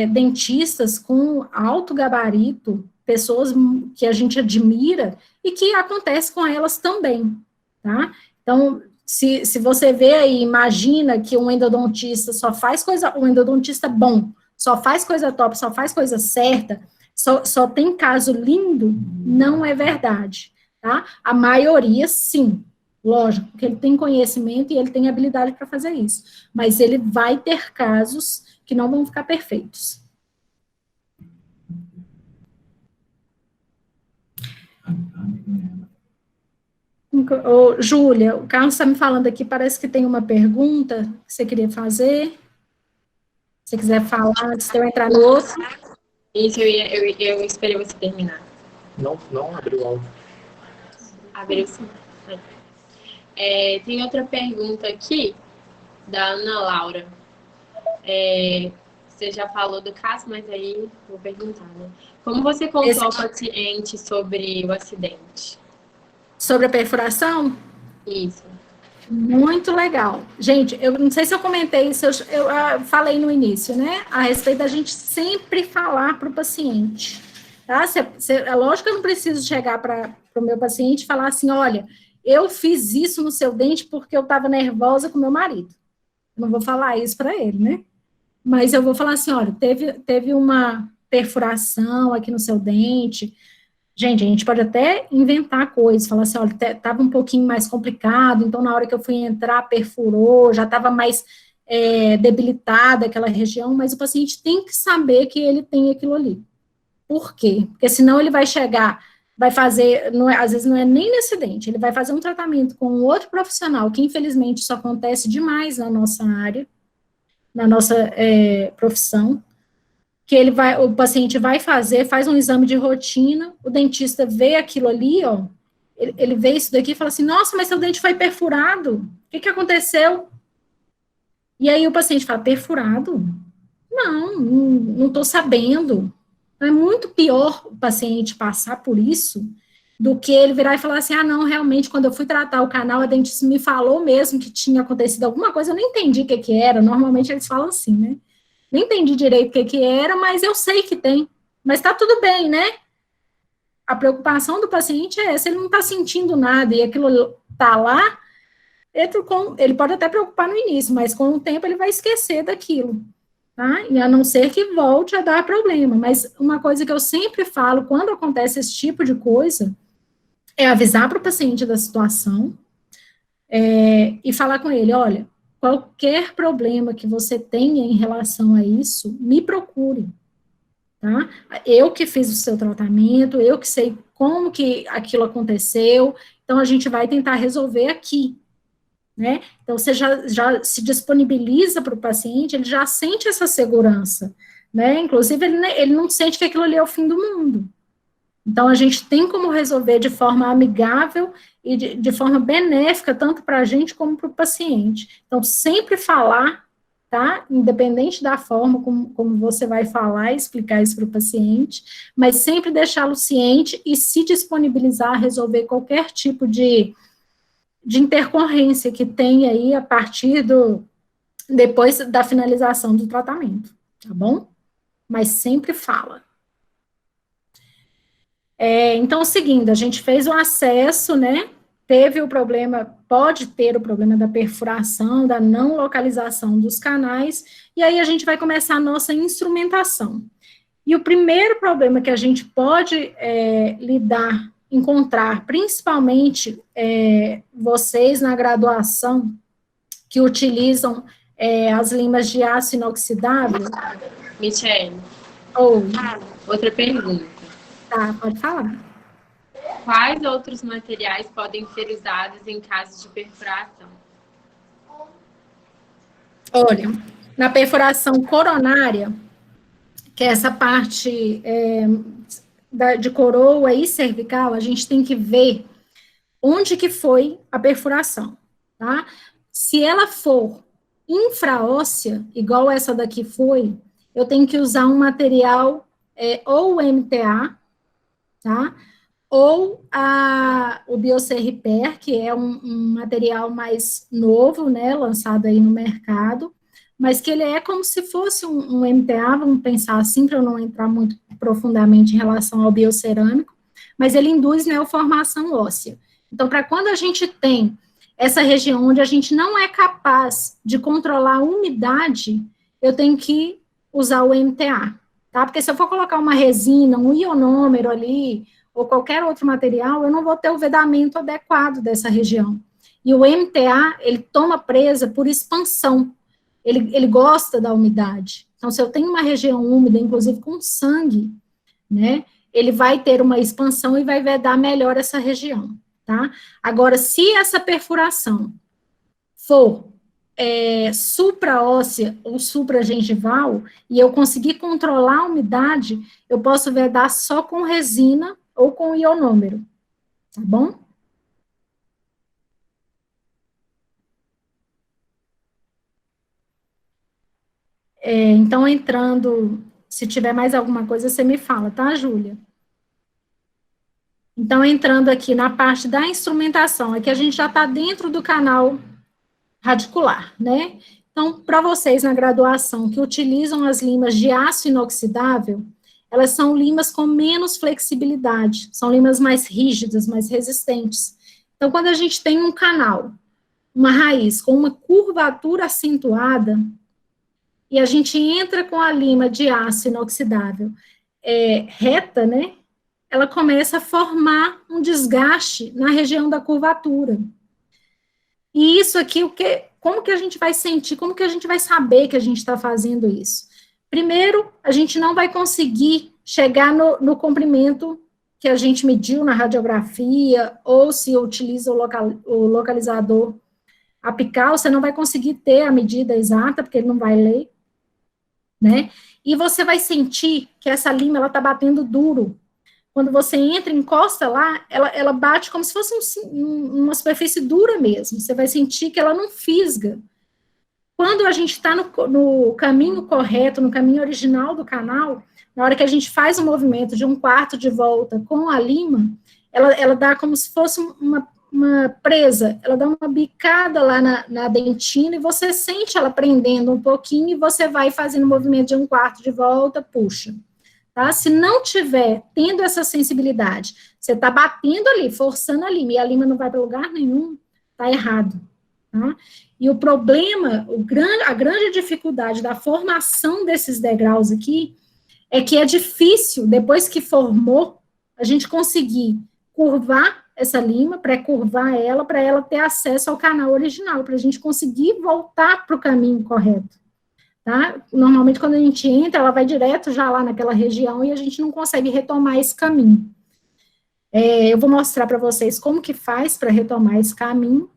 Speaker 3: dentistas com alto gabarito, pessoas que a gente admira, e que acontece com elas também, tá? Então, se você vê aí, imagina que um endodontista só faz coisa, um endodontista bom, só faz coisa top, só faz coisa certa, só tem caso lindo, não é verdade. Tá? A maioria, sim, lógico, porque ele tem conhecimento e ele tem habilidade para fazer isso, mas ele vai ter casos que não vão ficar perfeitos. Júlia, o Carlos está me falando aqui, parece que tem uma pergunta que você queria fazer. Se você quiser falar antes de eu entrar no outro.
Speaker 2: Isso, eu esperei você terminar.
Speaker 6: Não abriu o áudio.
Speaker 2: Abriu sim. Tem outra pergunta aqui, da Ana Laura. Você já falou do caso, mas aí vou perguntar, né? Como você contou ao paciente sobre o acidente?
Speaker 3: Sobre a perfuração?
Speaker 2: Isso.
Speaker 3: Muito legal. Gente, eu não sei se eu comentei isso, eu falei no início, né? A respeito da gente sempre falar para o paciente. Tá? É lógico que eu não preciso chegar para o meu paciente e falar assim, olha, eu fiz isso no seu dente porque eu estava nervosa com meu marido. Eu não vou falar isso para ele, né? Mas eu vou falar assim, olha, teve uma perfuração aqui no seu dente. Gente, a gente pode até inventar coisas, falar assim, olha, estava um pouquinho mais complicado, então na hora que eu fui entrar, perfurou, já estava mais debilitada aquela região, mas o paciente tem que saber que ele tem aquilo ali. Por quê? Porque senão ele vai chegar, vai fazer, às vezes não é nem nesse dente, ele vai fazer um tratamento com um outro profissional, que infelizmente isso acontece demais na nossa área, na nossa profissão, que o paciente vai fazer, faz um exame de rotina, o dentista vê aquilo ali, ó, ele vê isso daqui e fala assim, nossa, mas seu dente foi perfurado, o que aconteceu? E aí o paciente fala, perfurado? Não estou sabendo. É muito pior o paciente passar por isso do que ele virar e falar assim, não, realmente, quando eu fui tratar o canal, a dentista me falou mesmo que tinha acontecido alguma coisa, eu não entendi o que era, normalmente eles falam assim, né? Nem entendi direito o que era, mas eu sei que tem. Mas tá tudo bem, né? A preocupação do paciente é essa, ele não tá sentindo nada, e aquilo tá lá, ele pode até preocupar no início, mas com o tempo ele vai esquecer daquilo. Tá? E a não ser que volte a dar problema. Mas uma coisa que eu sempre falo, quando acontece esse tipo de coisa, é avisar para o paciente da situação e falar com ele, olha, qualquer problema que você tenha em relação a isso, me procure, tá? Eu que fiz o seu tratamento, eu que sei como que aquilo aconteceu, então a gente vai tentar resolver aqui, né? Então, você já se disponibiliza para o paciente, ele já sente essa segurança, né? Inclusive, ele não sente que aquilo ali é o fim do mundo. Então, a gente tem como resolver de forma amigável e de forma benéfica, tanto para a gente como para o paciente. Então, sempre falar, tá? Independente da forma como você vai falar e explicar isso para o paciente, mas sempre deixá-lo ciente e se disponibilizar a resolver qualquer tipo de intercorrência que tem aí a partir depois da finalização do tratamento, tá bom? Mas sempre fala. Então, seguindo, a gente fez o acesso, né? Teve o problema, pode ter o problema da perfuração, da não localização dos canais, e aí a gente vai começar a nossa instrumentação. E o primeiro problema que a gente pode encontrar, principalmente vocês na graduação, que utilizam as limas de aço inoxidável.
Speaker 2: Michele,
Speaker 3: Ou,
Speaker 2: outra pergunta.
Speaker 3: tá, pode falar.
Speaker 2: Quais outros materiais podem ser usados em caso de perfuração?
Speaker 3: Olha, na perfuração coronária, que é essa parte de coroa e cervical, a gente tem que ver onde que foi a perfuração, tá? Se ela for infraóssea, igual essa daqui foi, eu tenho que usar um material ou o MTA, tá? Ou o Biocerriper, que é um material mais novo, né, lançado aí no mercado, mas que ele é como se fosse um MTA, vamos pensar assim, para eu não entrar muito profundamente em relação ao biocerâmico, mas ele induz neoformação óssea. Então, para quando a gente tem essa região onde a gente não é capaz de controlar a umidade, eu tenho que usar o MTA, tá? Porque se eu for colocar uma resina, um ionômero ali, ou qualquer outro material, eu não vou ter o vedamento adequado dessa região. E o MTA, ele toma presa por expansão, ele gosta da umidade. Então, se eu tenho uma região úmida, inclusive com sangue, né, ele vai ter uma expansão e vai vedar melhor essa região, tá? Agora, se essa perfuração for supraóssea ou supragengival, e eu conseguir controlar a umidade, eu posso vedar só com resina ou com ionômero, tá bom? Então, entrando, se tiver mais alguma coisa, você me fala, tá, Júlia? Então, entrando aqui na parte da instrumentação, aqui a gente já está dentro do canal radicular, né? Então, para vocês na graduação que utilizam as limas de aço inoxidável, elas são limas com menos flexibilidade, são limas mais rígidas, mais resistentes. Então, quando a gente tem um canal, uma raiz com uma curvatura acentuada, e a gente entra com a lima de aço inoxidável reta, né? Ela começa a formar um desgaste na região da curvatura. E isso aqui, como que a gente vai sentir, como que a gente vai saber que a gente está fazendo isso? Primeiro, a gente não vai conseguir chegar no comprimento que a gente mediu na radiografia, ou se utiliza o localizador apical, você não vai conseguir ter a medida exata, porque ele não vai ler, né? e você vai sentir que essa lima, ela tá batendo duro. Quando você entra, encosta lá, ela bate como se fosse uma superfície dura mesmo. Você vai sentir que ela não fisga. Quando a gente está no caminho correto, no caminho original do canal, na hora que a gente faz o movimento de um quarto de volta com a lima, ela dá como se fosse uma presa, ela dá uma bicada lá na dentina e você sente ela prendendo um pouquinho e você vai fazendo o movimento de um quarto de volta, puxa. Tá? Se não tiver tendo essa sensibilidade, você está batendo ali, forçando a lima, e a lima não vai para lugar nenhum, tá errado. Tá? E o problema, a grande dificuldade da formação desses degraus aqui, é que é difícil, depois que formou, a gente conseguir curvar essa lima, pré-curvar ela, para ela ter acesso ao canal original, para a gente conseguir voltar para o caminho correto. Tá? Normalmente, quando a gente entra, ela vai direto já lá naquela região e a gente não consegue retomar esse caminho. Eu vou mostrar para vocês como que faz para retomar esse caminho,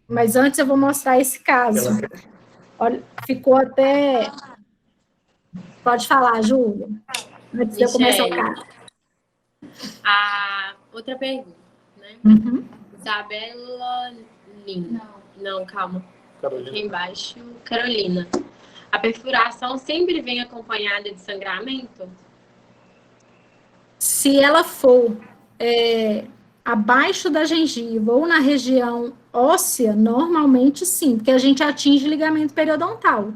Speaker 3: mas antes eu vou mostrar esse caso. Olha, ficou até... Pode falar, Júlia, antes de eu começar o caso.
Speaker 2: A outra pergunta, né?
Speaker 3: Uhum.
Speaker 2: Isabela Lin. Não, calma.
Speaker 6: Carolina.
Speaker 2: Aqui embaixo, Carolina. A perfuração sempre vem acompanhada de sangramento?
Speaker 3: Se ela for abaixo da gengiva ou na região óssea, normalmente sim, porque a gente atinge o ligamento periodontal.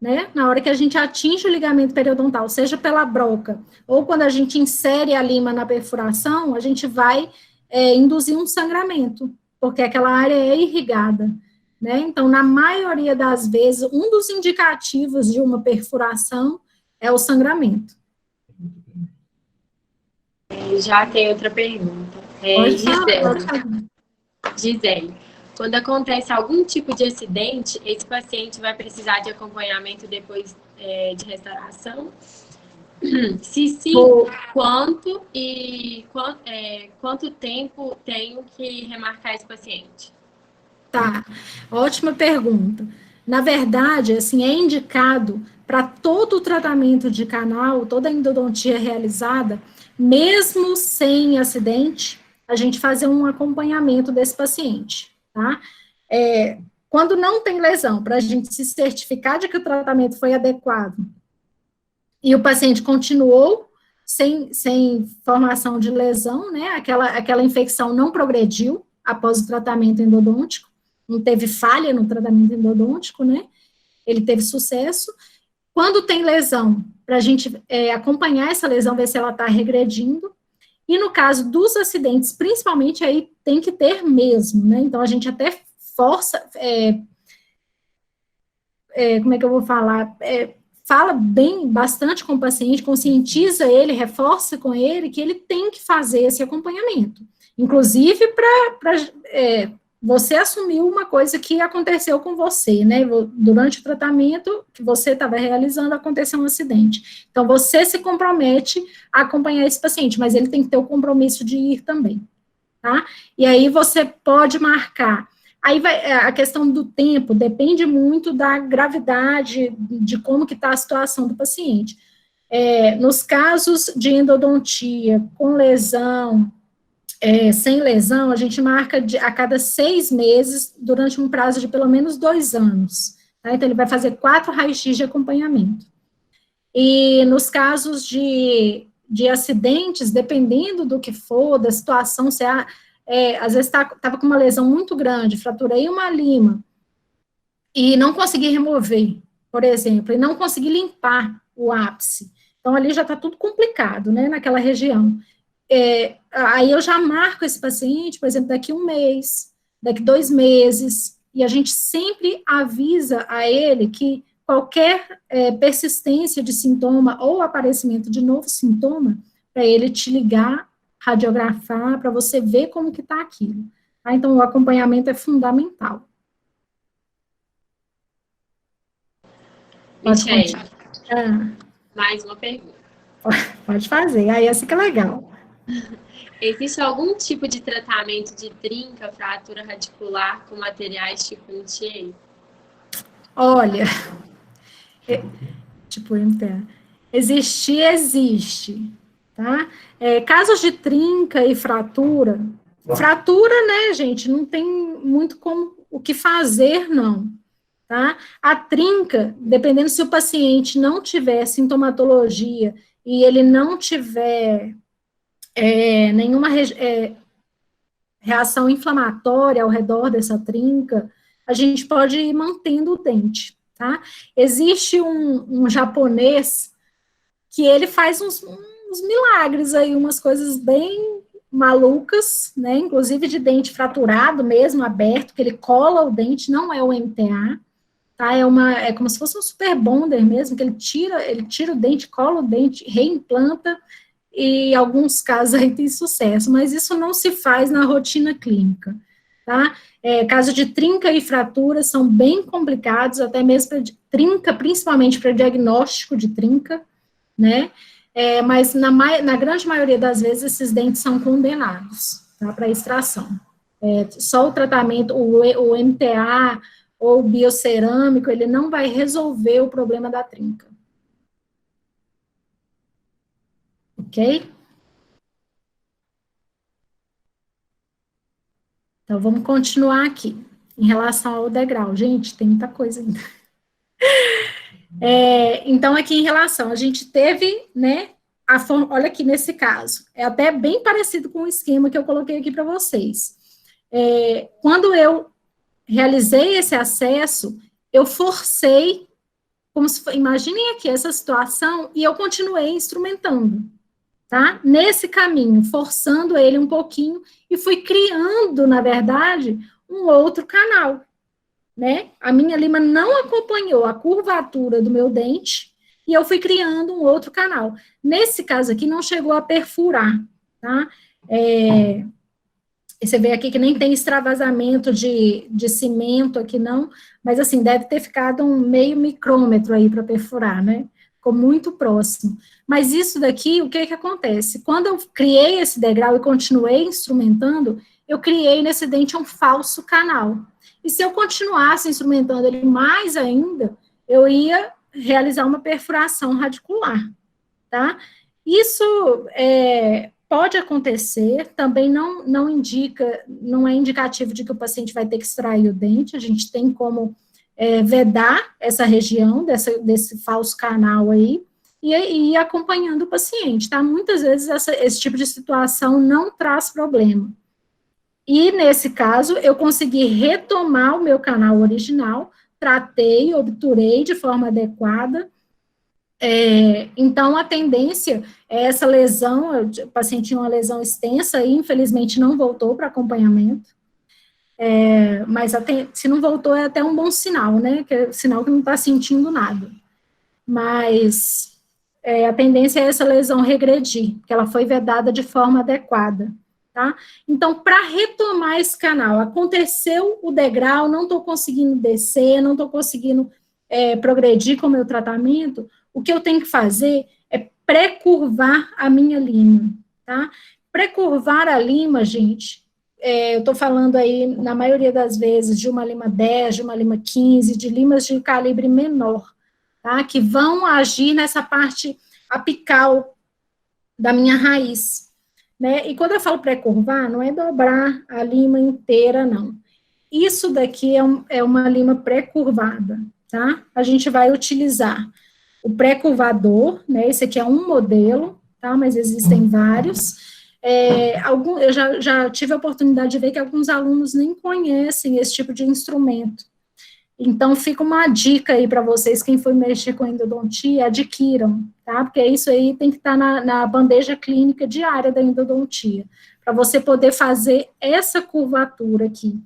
Speaker 3: Né? Na hora que a gente atinge o ligamento periodontal, seja pela broca, ou quando a gente insere a lima na perfuração, a gente vai induzir um sangramento, porque aquela área é irrigada. Né? Então, na maioria das vezes, um dos indicativos de uma perfuração é o sangramento.
Speaker 2: Já tem outra pergunta. Gisele, quando acontece algum tipo de acidente, esse paciente vai precisar de acompanhamento depois de restauração? Se sim, quanto e quanto tempo tenho que remarcar esse paciente?
Speaker 3: Tá, ótima pergunta. Na verdade, assim, é indicado para todo o tratamento de canal, toda a endodontia realizada, mesmo sem acidente, a gente fazer um acompanhamento desse paciente, tá? Quando não tem lesão, para a gente se certificar de que o tratamento foi adequado e o paciente continuou sem formação de lesão, né? Aquela infecção não progrediu após o tratamento endodôntico, não teve falha no tratamento endodôntico, né? Ele teve sucesso. Quando tem lesão, para a gente acompanhar essa lesão, ver se ela está regredindo. E no caso dos acidentes, principalmente, aí tem que ter mesmo, né? Então, a gente até força, como é que eu vou falar? Fala bastante com o paciente, conscientiza ele, reforça com ele que ele tem que fazer esse acompanhamento. Inclusive, para você assumiu uma coisa que aconteceu com você, né? Durante o tratamento que você estava realizando, aconteceu um acidente. Então, você se compromete a acompanhar esse paciente, mas ele tem que ter o compromisso de ir também, tá? E aí, você pode marcar. Aí, a questão do tempo depende muito da gravidade, de como que está a situação do paciente. Nos casos de endodontia com lesão, sem lesão, a gente marca a cada 6 meses, durante um prazo de pelo menos 2 anos. Tá? Então, ele vai fazer 4 raios-x de acompanhamento. E nos casos de acidentes, dependendo do que for, da situação, se às vezes estava com uma lesão muito grande, fraturei uma lima, e não consegui remover, por exemplo, e não consegui limpar o ápice. Então, ali já está tudo complicado, né, naquela região. Aí eu já marco esse paciente, por exemplo, daqui 1 mês, daqui 2 meses, e a gente sempre avisa a ele que qualquer persistência de sintoma ou aparecimento de novo sintoma, para ele te ligar, radiografar, para você ver como que está aquilo. Tá? Então, o acompanhamento é fundamental.
Speaker 2: Michele, mais uma pergunta.
Speaker 3: Pode fazer, aí essa que é legal.
Speaker 2: Existe algum tipo de tratamento de trinca, fratura radicular com materiais tipo NTA?
Speaker 3: Olha, Tipo MTA. Existir, existe, tá? Casos de trinca e fratura, né, gente, não tem muito como o que fazer, não, tá? A trinca, dependendo se o paciente não tiver sintomatologia e ele não tiver nenhuma reação inflamatória ao redor dessa trinca, a gente pode ir mantendo o dente, tá? Existe um japonês que ele faz uns milagres aí, umas coisas bem malucas, né? Inclusive de dente fraturado mesmo, aberto, que ele cola o dente, não é o MTA, tá? É como se fosse um super bonder mesmo, que ele tira o dente, cola o dente, reimplanta, e em alguns casos aí tem sucesso, mas isso não se faz na rotina clínica, tá? Caso de trinca e fratura são bem complicados, até mesmo para trinca, principalmente para diagnóstico de trinca, né? Mas na grande maioria das vezes esses dentes são condenados, tá, para extração. Só o tratamento, o MTA ou o biocerâmico, ele não vai resolver o problema da trinca. Ok? Então, vamos continuar aqui. Em relação ao degrau. Gente, tem muita coisa ainda. Então, aqui em relação, a gente teve, né, olha aqui nesse caso, é até bem parecido com o esquema que eu coloquei aqui para vocês. Quando eu realizei esse acesso, eu forcei, imaginem aqui essa situação, e eu continuei instrumentando, tá? Nesse caminho, forçando ele um pouquinho, e fui criando, na verdade, um outro canal, né? A minha lima não acompanhou a curvatura do meu dente, e eu fui criando um outro canal. Nesse caso aqui, não chegou a perfurar, tá? Você vê aqui que nem tem extravasamento de cimento aqui, não, mas assim, deve ter ficado um meio micrômetro aí para perfurar, né? Ficou muito próximo. Mas isso daqui, o que acontece? Quando eu criei esse degrau e continuei instrumentando, eu criei nesse dente um falso canal. E se eu continuasse instrumentando ele mais ainda, eu ia realizar uma perfuração radicular, tá? Isso pode acontecer, também não é indicativo de que o paciente vai ter que extrair o dente, a gente tem como vedar essa região desse falso canal aí, e ir acompanhando o paciente, tá? Muitas vezes esse tipo de situação não traz problema. E, nesse caso, eu consegui retomar o meu canal original, tratei, obturei de forma adequada. Então, a tendência é essa lesão, o paciente tinha uma lesão extensa e, infelizmente, não voltou para acompanhamento. Mas se não voltou, é até um bom sinal, né? Que é sinal que não está sentindo nada. Mas a tendência é essa lesão regredir, que ela foi vedada de forma adequada. Tá? Então, para retomar esse canal, aconteceu o degrau, não estou conseguindo descer, não estou conseguindo progredir com o meu tratamento, o que eu tenho que fazer é pré-curvar a minha lima, tá? Pré-curvar a lima, gente, eu estou falando aí, na maioria das vezes, de uma lima 10, de uma lima 15, de limas de calibre menor, tá? Que vão agir nessa parte apical da minha raiz, né? E quando eu falo pré-curvar, não é dobrar a lima inteira, não. Isso daqui é uma lima pré-curvada, tá? A gente vai utilizar o pré-curvador, né? Esse aqui é um modelo, tá? Mas existem vários. Eu já tive a oportunidade de ver que alguns alunos nem conhecem esse tipo de instrumento. Então, fica uma dica aí para vocês, quem for mexer com endodontia, adquiram, tá? Porque isso aí tem que estar na bandeja clínica diária da endodontia, para você poder fazer essa curvatura aqui.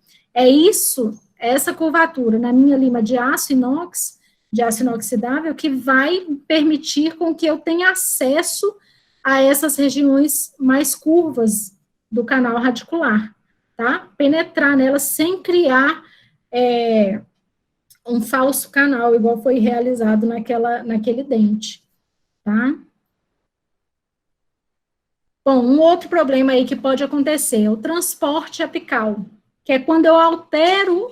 Speaker 3: Essa curvatura na minha lima de aço inoxidável, que vai permitir com que eu tenha acesso a essas regiões mais curvas do canal radicular, tá? Penetrar nela sem criar um falso canal, igual foi realizado naquele dente, tá? Bom, um outro problema aí que pode acontecer é o transporte apical, que é quando eu altero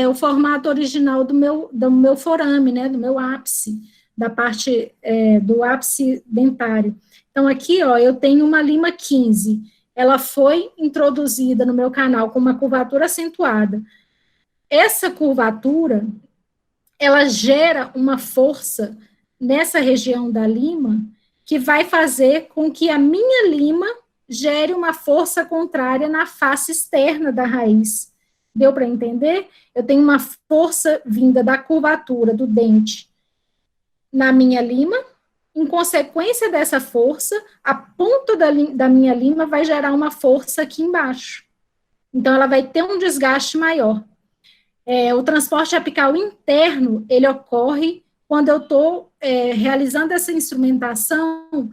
Speaker 3: o formato original do meu forame, né, do meu ápice, da parte do ápice dentário. Então, aqui, ó, eu tenho uma lima 15, ela foi introduzida no meu canal com uma curvatura acentuada. Essa curvatura, ela gera uma força nessa região da lima, que vai fazer com que a minha lima gere uma força contrária na face externa da raiz. Deu para entender? Eu tenho uma força vinda da curvatura do dente na minha lima, em consequência dessa força, a ponta da minha lima vai gerar uma força aqui embaixo. Então, ela vai ter um desgaste maior. O transporte apical interno, ele ocorre quando eu estou realizando essa instrumentação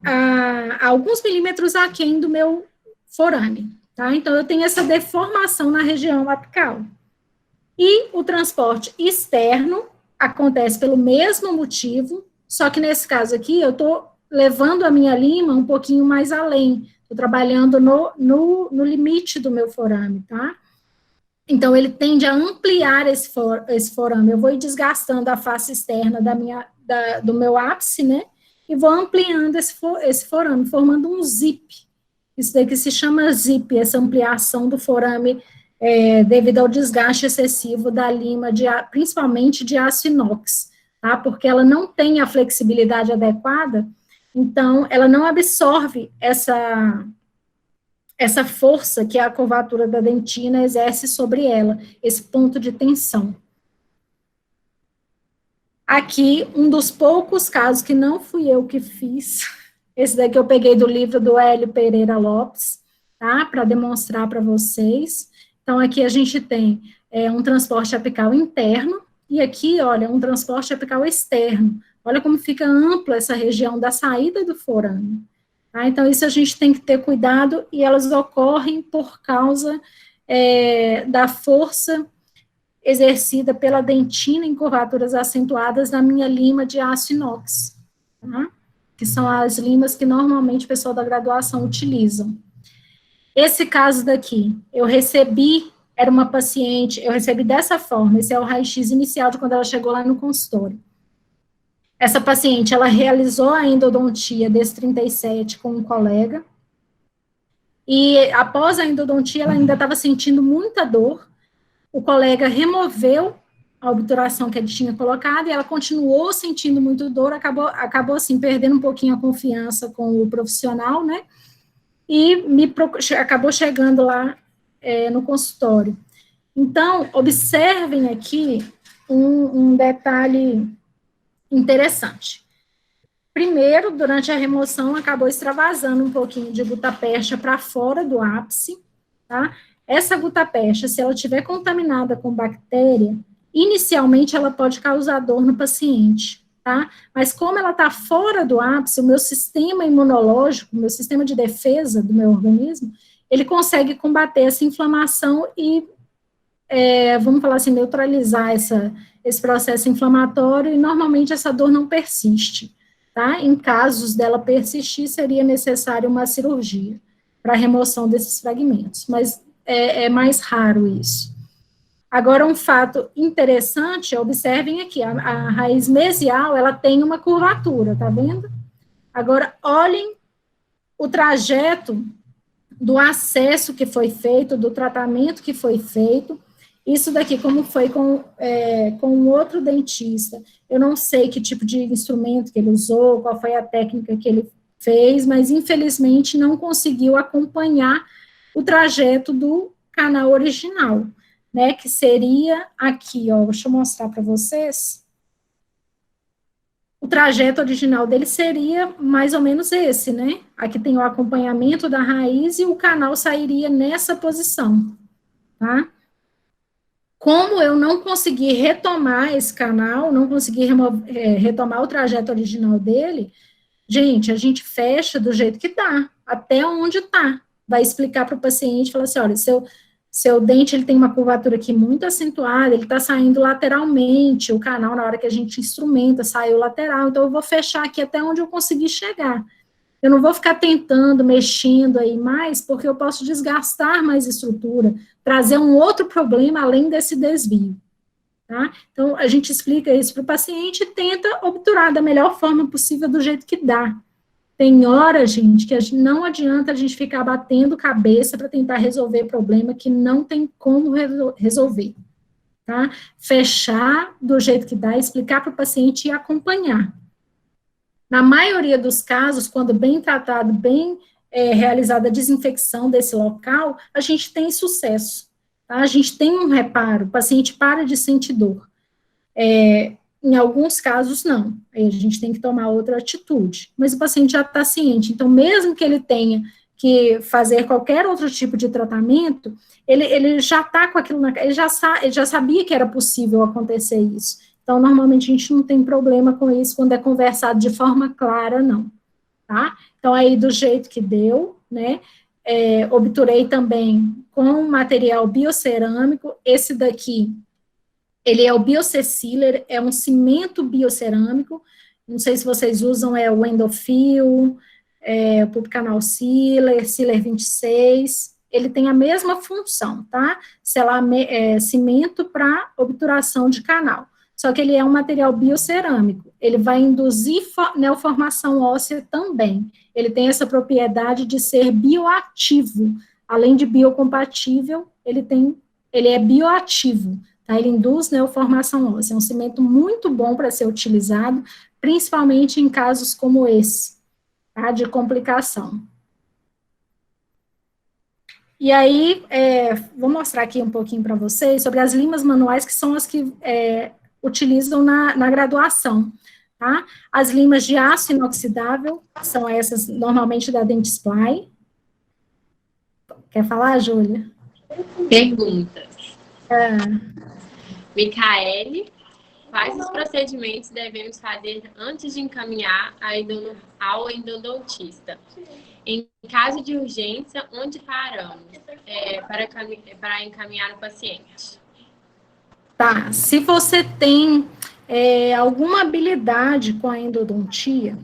Speaker 3: a alguns milímetros aquém do meu forame, tá? Então, eu tenho essa deformação na região apical. E o transporte externo acontece pelo mesmo motivo, só que nesse caso aqui, eu estou levando a minha lima um pouquinho mais além, estou trabalhando no limite do meu forame, tá? Então, ele tende a ampliar esse forame. Eu vou desgastando a face externa do meu ápice, né? E vou ampliando esse forame, formando um zip. Isso daqui se chama zip, essa ampliação do forame devido ao desgaste excessivo da lima, principalmente de aço inox, tá? Porque ela não tem a flexibilidade adequada, então ela não absorve essa força que a curvatura da dentina exerce sobre ela, esse ponto de tensão. Aqui, um dos poucos casos que não fui eu que fiz, esse daqui eu peguei do livro do Hélio Pereira Lopes, tá, para demonstrar para vocês. Então, aqui a gente tem um transporte apical interno, e aqui, olha, um transporte apical externo. Olha como fica ampla essa região da saída do forame. Tá? Então, isso a gente tem que ter cuidado, e elas ocorrem por causa da força exercida pela dentina em curvaturas acentuadas na minha lima de aço inox, tá? Que são as limas que normalmente o pessoal da graduação utilizam. Esse caso daqui, era uma paciente, eu recebi dessa forma, esse é o raio-x inicial de quando ela chegou lá no consultório. Essa paciente, ela realizou a endodontia desse 37 com um colega, e após a endodontia, ela ainda estava sentindo muita dor. O colega removeu a obturação que ele tinha colocado, e ela continuou sentindo muito dor, acabou assim, perdendo um pouquinho a confiança com o profissional, né, e acabou chegando lá no consultório. Então, observem aqui um detalhe interessante. Primeiro, durante a remoção, acabou extravasando um pouquinho de gutapercha para fora do ápice, tá? Essa gutapercha, se ela estiver contaminada com bactéria, inicialmente ela pode causar dor no paciente, tá? Mas como ela está fora do ápice, o meu sistema imunológico, o meu sistema de defesa do meu organismo, ele consegue combater essa inflamação e, vamos falar assim, neutralizar esse processo inflamatório, e normalmente essa dor não persiste, tá? Em casos dela persistir, seria necessária uma cirurgia para a remoção desses fragmentos, mas é mais raro isso. Agora, um fato interessante, observem aqui, a raiz mesial, ela tem uma curvatura, tá vendo? Agora, olhem o trajeto do acesso que foi feito, do tratamento que foi feito. Isso daqui, como foi com um outro dentista, eu não sei que tipo de instrumento que ele usou, qual foi a técnica que ele fez, mas, infelizmente, não conseguiu acompanhar o trajeto do canal original, né, que seria aqui, ó, deixa eu mostrar para vocês. O trajeto original dele seria mais ou menos esse, né, aqui tem o acompanhamento da raiz e o canal sairia nessa posição, tá? Como eu não consegui retomar esse canal, não consegui retomar o trajeto original dele, gente, a gente fecha do jeito que tá, até onde tá. Vai explicar para o paciente, falar assim, olha, seu dente, ele tem uma curvatura aqui muito acentuada, ele está saindo lateralmente, o canal, na hora que a gente instrumenta, saiu lateral, então eu vou fechar aqui até onde eu conseguir chegar. eu não vou ficar tentando, mexendo aí mais, porque eu posso desgastar mais estrutura, trazer um outro problema além desse desvio. Tá? Então, a gente explica isso para o paciente e tenta obturar da melhor forma possível, do jeito que dá. Tem hora, gente, que não adianta a gente ficar batendo cabeça para tentar resolver problema que não tem como resolver. Tá? Fechar do jeito que dá, explicar para o paciente e acompanhar. Na maioria dos casos, quando bem tratado, bem realizada a desinfecção desse local, a gente tem sucesso. Tá? A gente tem um reparo, o paciente para de sentir dor. Em alguns casos, não. Aí a gente tem que tomar outra atitude. Mas o paciente já está ciente. Então, mesmo que ele tenha que fazer qualquer outro tipo de tratamento, ele já está com aquilo, ele já sabia que era possível acontecer isso. Então, normalmente, a gente não tem problema com isso quando é conversado de forma clara, não. Tá? Então, aí, do jeito que deu, né, obturei também com material biocerâmico. Esse daqui, ele é o BioCeCealer, é um cimento biocerâmico, não sei se vocês usam, o Endofil, o Pubcanal Sealer, Sealer 26, ele tem a mesma função, tá? Selar cimento para obturação de canal, só que ele é um material biocerâmico, ele vai induzir neoformação óssea também, ele tem essa propriedade de ser bioativo, além de biocompatível, ele é bioativo, tá? Ele induz neoformação óssea, é um cimento muito bom para ser utilizado, principalmente em casos como esse, tá? De complicação. E aí, vou mostrar aqui um pouquinho para vocês sobre as limas manuais, que são as que utilizam na graduação, tá? As limas de aço inoxidável, são essas normalmente da Dentsply. Quer falar, Júlia?
Speaker 2: Perguntas. Micaele, quais os procedimentos devemos fazer antes de encaminhar ao endodontista? Em caso de urgência, onde paramos para encaminhar o paciente?
Speaker 3: Tá, se você tem alguma habilidade com a endodontia,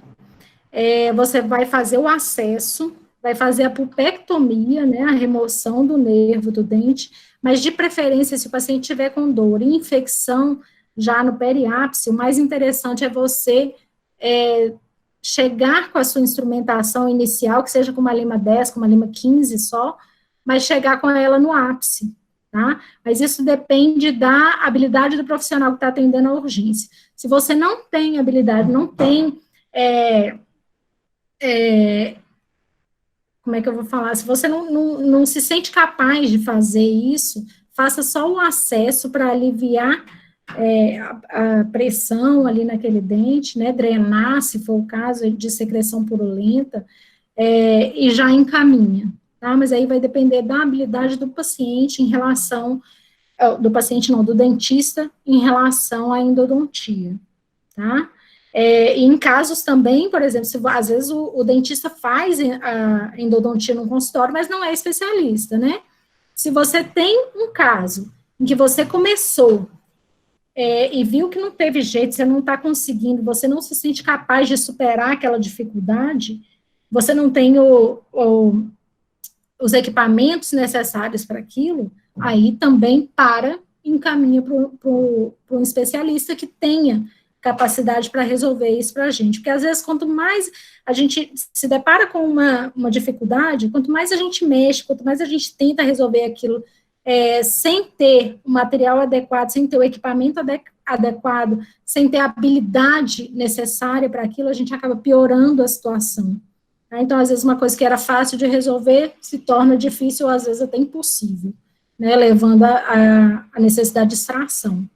Speaker 3: você vai fazer o acesso, vai fazer a pulpectomia, né, a remoção do nervo do dente, mas de preferência, se o paciente tiver com dor e infecção já no periápice, o mais interessante é você chegar com a sua instrumentação inicial, que seja com uma lima 10, com uma lima 15 só, mas chegar com ela no ápice, tá? Mas isso depende da habilidade do profissional que está atendendo a urgência. Se você não tem habilidade, não tem como é que eu vou falar? Se você não se sente capaz de fazer isso, faça só o acesso para aliviar a pressão ali naquele dente, né, drenar, se for o caso, de secreção purulenta, e já encaminha, tá? Mas aí vai depender da habilidade do paciente em relação, do dentista, em relação à endodontia, tá? E em casos também, por exemplo, às vezes o dentista faz a endodontia no consultório, mas não é especialista, né? Se você tem um caso em que você começou e viu que não teve jeito, você não está conseguindo, você não se sente capaz de superar aquela dificuldade, você não tem os equipamentos necessários para aquilo, aí também encaminha para um especialista que tenha capacidade para resolver isso para a gente, porque às vezes quanto mais a gente se depara com uma dificuldade, quanto mais a gente mexe, quanto mais a gente tenta resolver aquilo sem ter o material adequado, sem ter o equipamento adequado, sem ter a habilidade necessária para aquilo, a gente acaba piorando a situação. Tá? Então, às vezes, uma coisa que era fácil de resolver se torna difícil, ou às vezes até impossível, né, levando a necessidade de extração.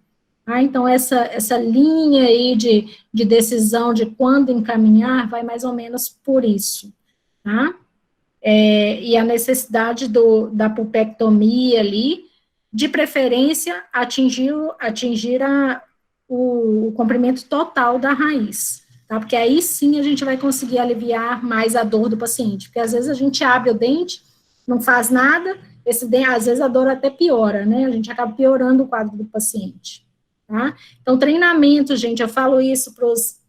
Speaker 3: Tá? Então, essa linha aí de decisão de quando encaminhar vai mais ou menos por isso, tá? E a necessidade da pulpectomia ali, de preferência, atingir o comprimento total da raiz, tá? Porque aí sim a gente vai conseguir aliviar mais a dor do paciente, porque às vezes a gente abre o dente, não faz nada, às vezes a dor até piora, né? A gente acaba piorando o quadro do paciente, tá? Então, treinamento, gente, eu falo isso para os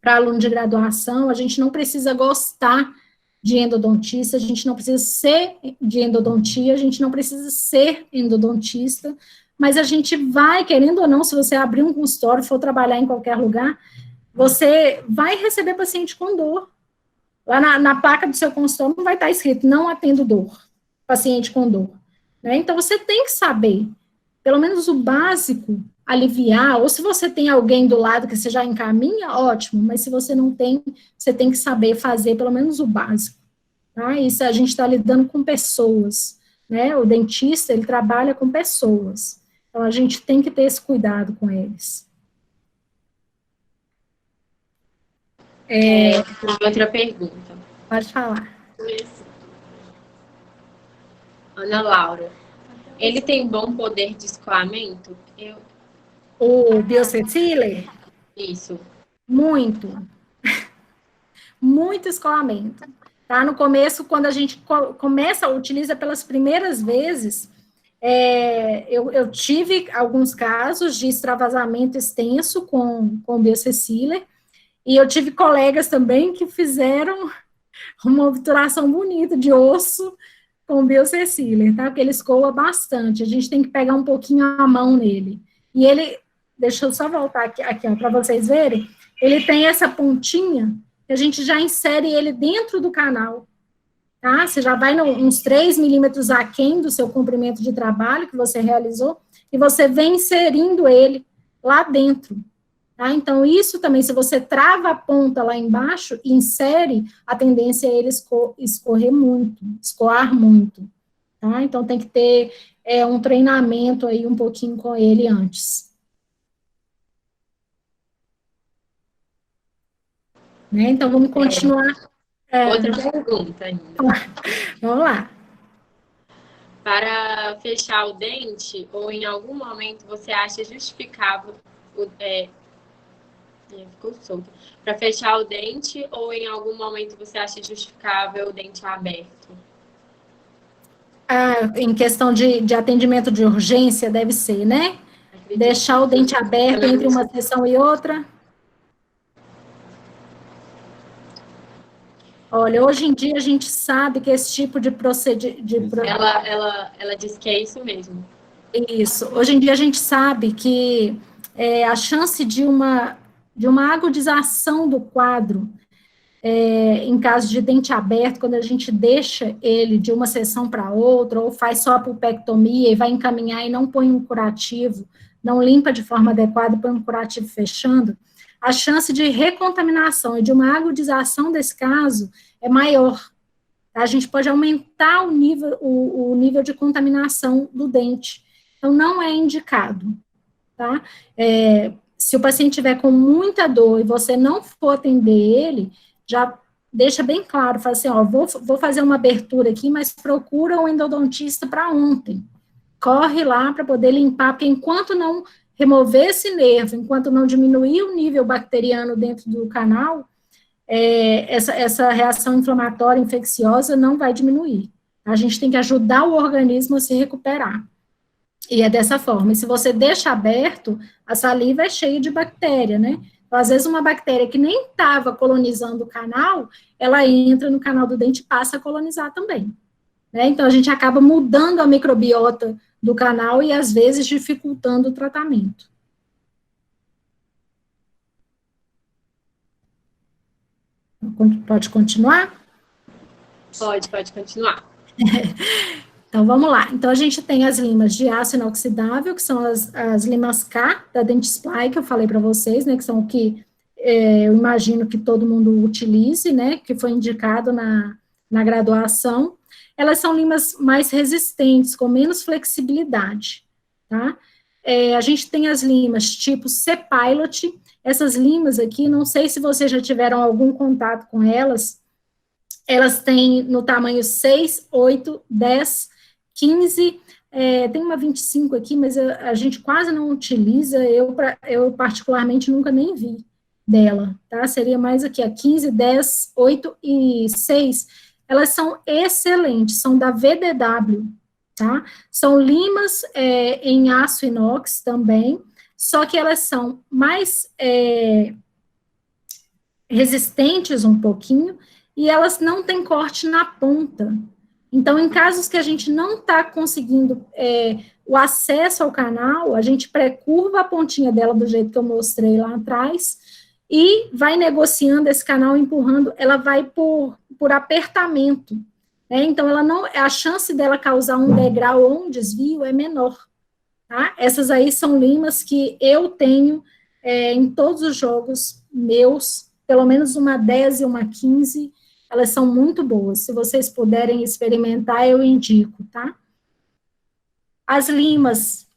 Speaker 3: para aluno de graduação, a gente não precisa gostar de endodontista, a gente não precisa ser de endodontia, a gente não precisa ser endodontista, mas a gente vai, querendo ou não, se você abrir um consultório, for trabalhar em qualquer lugar, você vai receber paciente com dor. Lá na placa do seu consultório não vai estar escrito, não atendo dor, paciente com dor. Né? Então, você tem que saber, pelo menos o básico, aliviar, ou se você tem alguém do lado que você já encaminha, ótimo, mas se você não tem, você tem que saber fazer pelo menos o básico. Tá? Isso a gente está lidando com pessoas, né? O dentista, ele trabalha com pessoas. Então, a gente tem que ter esse cuidado com eles.
Speaker 2: Outra pergunta.
Speaker 3: Pode falar.
Speaker 2: Ana Laura, ele tem bom poder de escoamento?
Speaker 3: O Biosecile?
Speaker 2: Isso.
Speaker 3: Muito. Muito escoamento. Tá? No começo, quando a gente utiliza pelas primeiras vezes, eu tive alguns casos de extravasamento extenso com o Biosecile, e eu tive colegas também que fizeram uma obturação bonita de osso com o Biosecile, tá? Porque ele escoa bastante, a gente tem que pegar um pouquinho a mão nele. E ele, deixa eu só voltar aqui ó, para vocês verem, ele tem essa pontinha, que a gente já insere ele dentro do canal, tá? Você já vai uns 3 milímetros aquém do seu comprimento de trabalho que você realizou, e você vem inserindo ele lá dentro. Tá? Então, isso também, se você trava a ponta lá embaixo e insere, a tendência é ele escoar muito. Tá? Então, tem que ter um treinamento aí um pouquinho com ele antes. Né? Então, vamos continuar.
Speaker 2: Outra pergunta ainda.
Speaker 3: Vamos lá.
Speaker 2: Para fechar o dente, ou em algum momento você acha justificável ficou solto. Para fechar o dente, ou em algum momento você acha justificável o dente aberto?
Speaker 3: Em questão de atendimento de urgência, deve ser, né? Acredito. Deixar o dente aberto entre uma sessão e outra. Olha, hoje em dia a gente sabe que esse tipo de procedimento...
Speaker 2: Ela diz que é isso mesmo.
Speaker 3: Isso. Hoje em dia a gente sabe que a chance de uma agudização do quadro, em caso de dente aberto, quando a gente deixa ele de uma sessão para outra, ou faz só a pulpectomia e vai encaminhar e não põe um curativo, não limpa de forma adequada e põe um curativo fechando, a chance de recontaminação e de uma agudização desse caso é maior. A gente pode aumentar o nível de contaminação do dente. Então, não é indicado, tá? Se o paciente tiver com muita dor e você não for atender ele, já deixa bem claro, fala assim, ó, vou fazer uma abertura aqui, mas procura um endodontista para ontem. Corre lá para poder limpar, porque enquanto não remover esse nervo, enquanto não diminuir o nível bacteriano dentro do canal, essa reação inflamatória infecciosa não vai diminuir. A gente tem que ajudar o organismo a se recuperar. E é dessa forma. E se você deixa aberto, a saliva é cheia de bactéria, né? Então, às vezes, uma bactéria que nem estava colonizando o canal, ela entra no canal do dente e passa a colonizar também. Né? Então, a gente acaba mudando a microbiota do canal e, às vezes, dificultando o tratamento. Pode continuar?
Speaker 2: Pode continuar.
Speaker 3: Então, vamos lá. Então, a gente tem as limas de aço inoxidável, que são as limas K da Dentsply, que eu falei para vocês, né, que são o que eu imagino que todo mundo utilize, né, que foi indicado na graduação. Elas são limas mais resistentes, com menos flexibilidade, tá? A gente tem as limas tipo C-Pilot. Essas limas aqui, não sei se vocês já tiveram algum contato com elas, elas têm no tamanho 6, 8, 10, 15, tem uma 25 aqui, mas a gente quase não utiliza, eu particularmente nunca nem vi dela, tá? Seria mais aqui, a 15, 10, 8 e 6, elas são excelentes, são da VDW, tá? São limas em aço inox também, só que elas são mais resistentes um pouquinho, e elas não têm corte na ponta. Então, em casos que a gente não está conseguindo o acesso ao canal, a gente pré-curva a pontinha dela do jeito que eu mostrei lá atrás, e vai negociando esse canal, empurrando, ela vai por apertamento, né? Então, a chance dela causar um degrau ou um desvio é menor, tá? Essas aí são limas que eu tenho em todos os jogos meus, pelo menos uma 10 e uma 15, elas são muito boas. Se vocês puderem experimentar, eu indico, tá? As limas,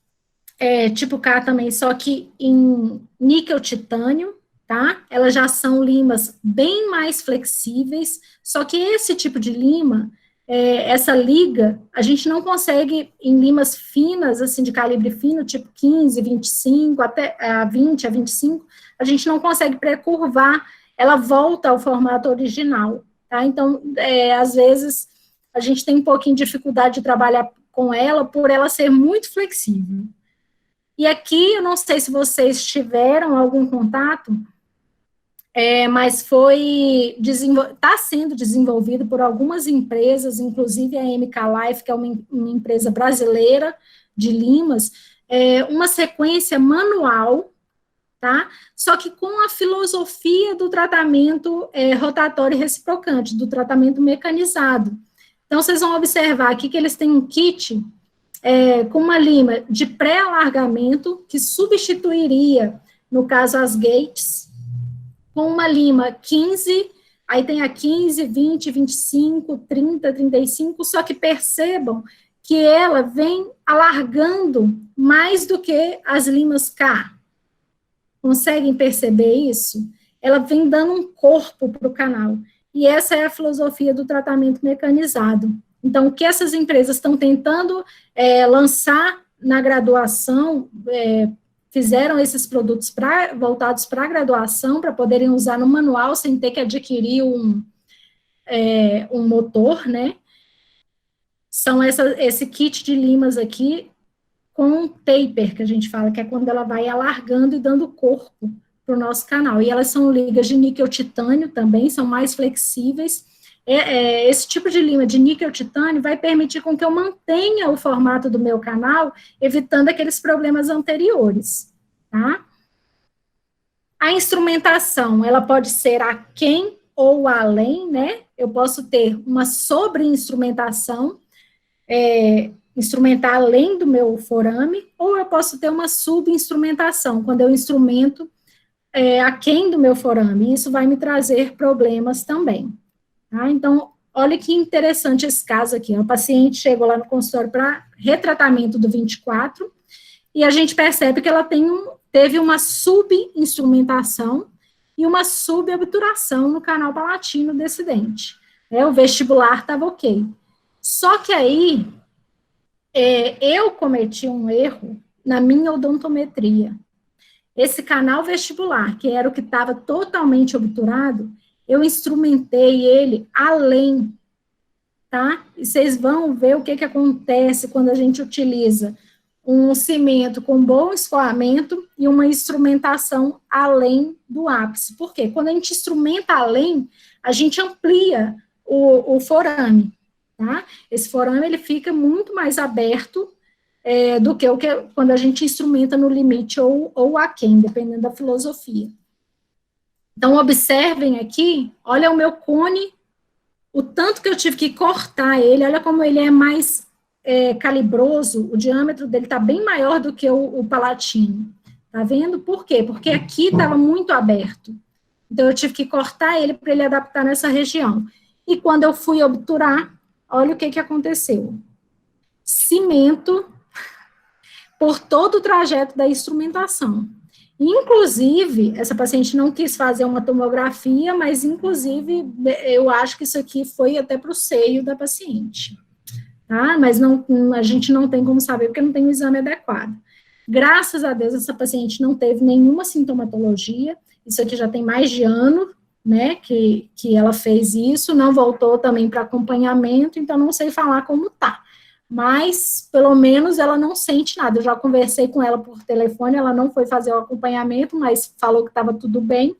Speaker 3: tipo K também, só que em níquel titânio, tá? Elas já são limas bem mais flexíveis, só que esse tipo de lima, essa liga, a gente não consegue em limas finas, assim, de calibre fino, tipo 15, 25, até a 20, a 25, a gente não consegue pré-curvar, ela volta ao formato original, tá? Então, às vezes, a gente tem um pouquinho de dificuldade de trabalhar com ela, por ela ser muito flexível. E aqui, eu não sei se vocês tiveram algum contato, mas está sendo desenvolvido por algumas empresas, inclusive a MK Life, que é uma empresa brasileira de limas, uma sequência manual, tá? Só que com a filosofia do tratamento rotatório e reciprocante, do tratamento mecanizado. Então, vocês vão observar aqui que eles têm um kit com uma lima de pré-alargamento, que substituiria, no caso, as gates, com uma lima 15, aí tem a 15, 20, 25, 30, 35, só que percebam que ela vem alargando mais do que as limas K. Conseguem perceber isso? Ela vem dando um corpo para o canal. E essa é a filosofia do tratamento mecanizado. Então, o que essas empresas estão tentando lançar na graduação, fizeram esses produtos voltados para a graduação, para poderem usar no manual, sem ter que adquirir um motor, né? São esse kit de limas aqui, com taper, que a gente fala, que é quando ela vai alargando e dando corpo para o nosso canal. E elas são ligas de níquel titânio também, são mais flexíveis. Esse tipo de lima de níquel titânio vai permitir com que eu mantenha o formato do meu canal, evitando aqueles problemas anteriores, tá? A instrumentação, ela pode ser aquém ou além, né? Eu posso ter uma sobre-instrumentação, instrumentar além do meu forame, ou eu posso ter uma subinstrumentação, quando eu instrumento aquém do meu forame. Isso vai me trazer problemas também. Tá? Então, olha que interessante esse caso aqui. A paciente chegou lá no consultório para retratamento do 24, e a gente percebe que ela teve uma subinstrumentação e uma subobturação no canal palatino desse dente. O vestibular estava ok. Só que aí, eu cometi um erro na minha odontometria. Esse canal vestibular, que era o que estava totalmente obturado, eu instrumentei ele além, tá? E vocês vão ver o que acontece quando a gente utiliza um cimento com bom escoamento e uma instrumentação além do ápice. Por quê? Quando a gente instrumenta além, a gente amplia o forame, tá? Esse forame, ele fica muito mais aberto do que quando a gente instrumenta no limite ou aquém, dependendo da filosofia. Então, observem aqui, olha o meu cone, o tanto que eu tive que cortar ele, olha como ele é mais calibroso, o diâmetro dele está bem maior do que o palatino. Tá vendo? Por quê? Porque aqui estava muito aberto. Então, eu tive que cortar ele para ele adaptar nessa região. E quando eu fui obturar, olha o que aconteceu. Cimento por todo o trajeto da instrumentação. Inclusive, essa paciente não quis fazer uma tomografia, mas, inclusive, eu acho que isso aqui foi até para o seio da paciente, tá? Mas a gente não tem como saber, porque não tem um exame adequado. Graças a Deus, essa paciente não teve nenhuma sintomatologia, isso aqui já tem mais de ano, né, que ela fez isso, não voltou também para acompanhamento, então não sei falar como tá. Mas, pelo menos, ela não sente nada. Eu já conversei com ela por telefone, ela não foi fazer o acompanhamento, mas falou que estava tudo bem.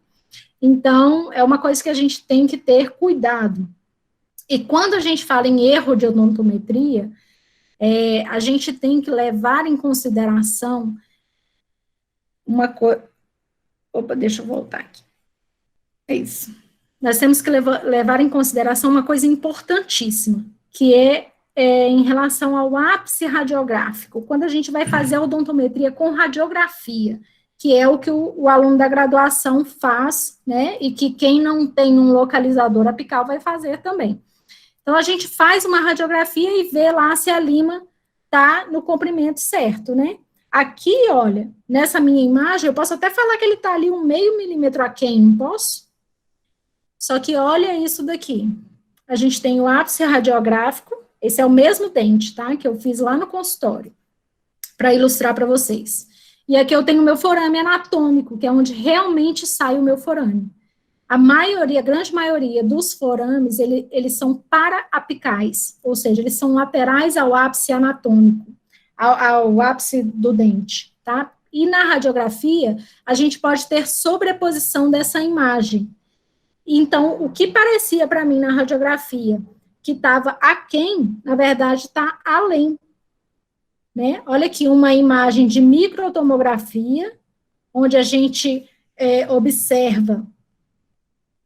Speaker 3: Então, é uma coisa que a gente tem que ter cuidado. E quando a gente fala em erro de odontometria, a gente tem que levar em consideração uma coisa... Opa, deixa eu voltar aqui. É isso. Nós temos que levar em consideração uma coisa importantíssima, que é em relação ao ápice radiográfico. Quando a gente vai fazer a odontometria com radiografia, que é o que o aluno da graduação faz, né, e que quem não tem um localizador apical vai fazer também. Então, a gente faz uma radiografia e vê lá se a lima está no comprimento certo, né? Aqui, olha, nessa minha imagem, eu posso até falar que ele está ali 1/2 milímetro aquém, não posso? Só que olha isso daqui. A gente tem o ápice radiográfico, esse é o mesmo dente, tá? Que eu fiz lá no consultório, para ilustrar para vocês. E aqui eu tenho o meu forame anatômico, que é onde realmente sai o meu forame. A grande maioria dos forames, eles são para-apicais, ou seja, eles são laterais ao ápice anatômico, ao ápice do dente, tá? E na radiografia, a gente pode ter sobreposição dessa imagem. Então, o que parecia para mim na radiografia que estava aquém, na verdade, está além. Né? Olha aqui uma imagem de microtomografia, onde a gente observa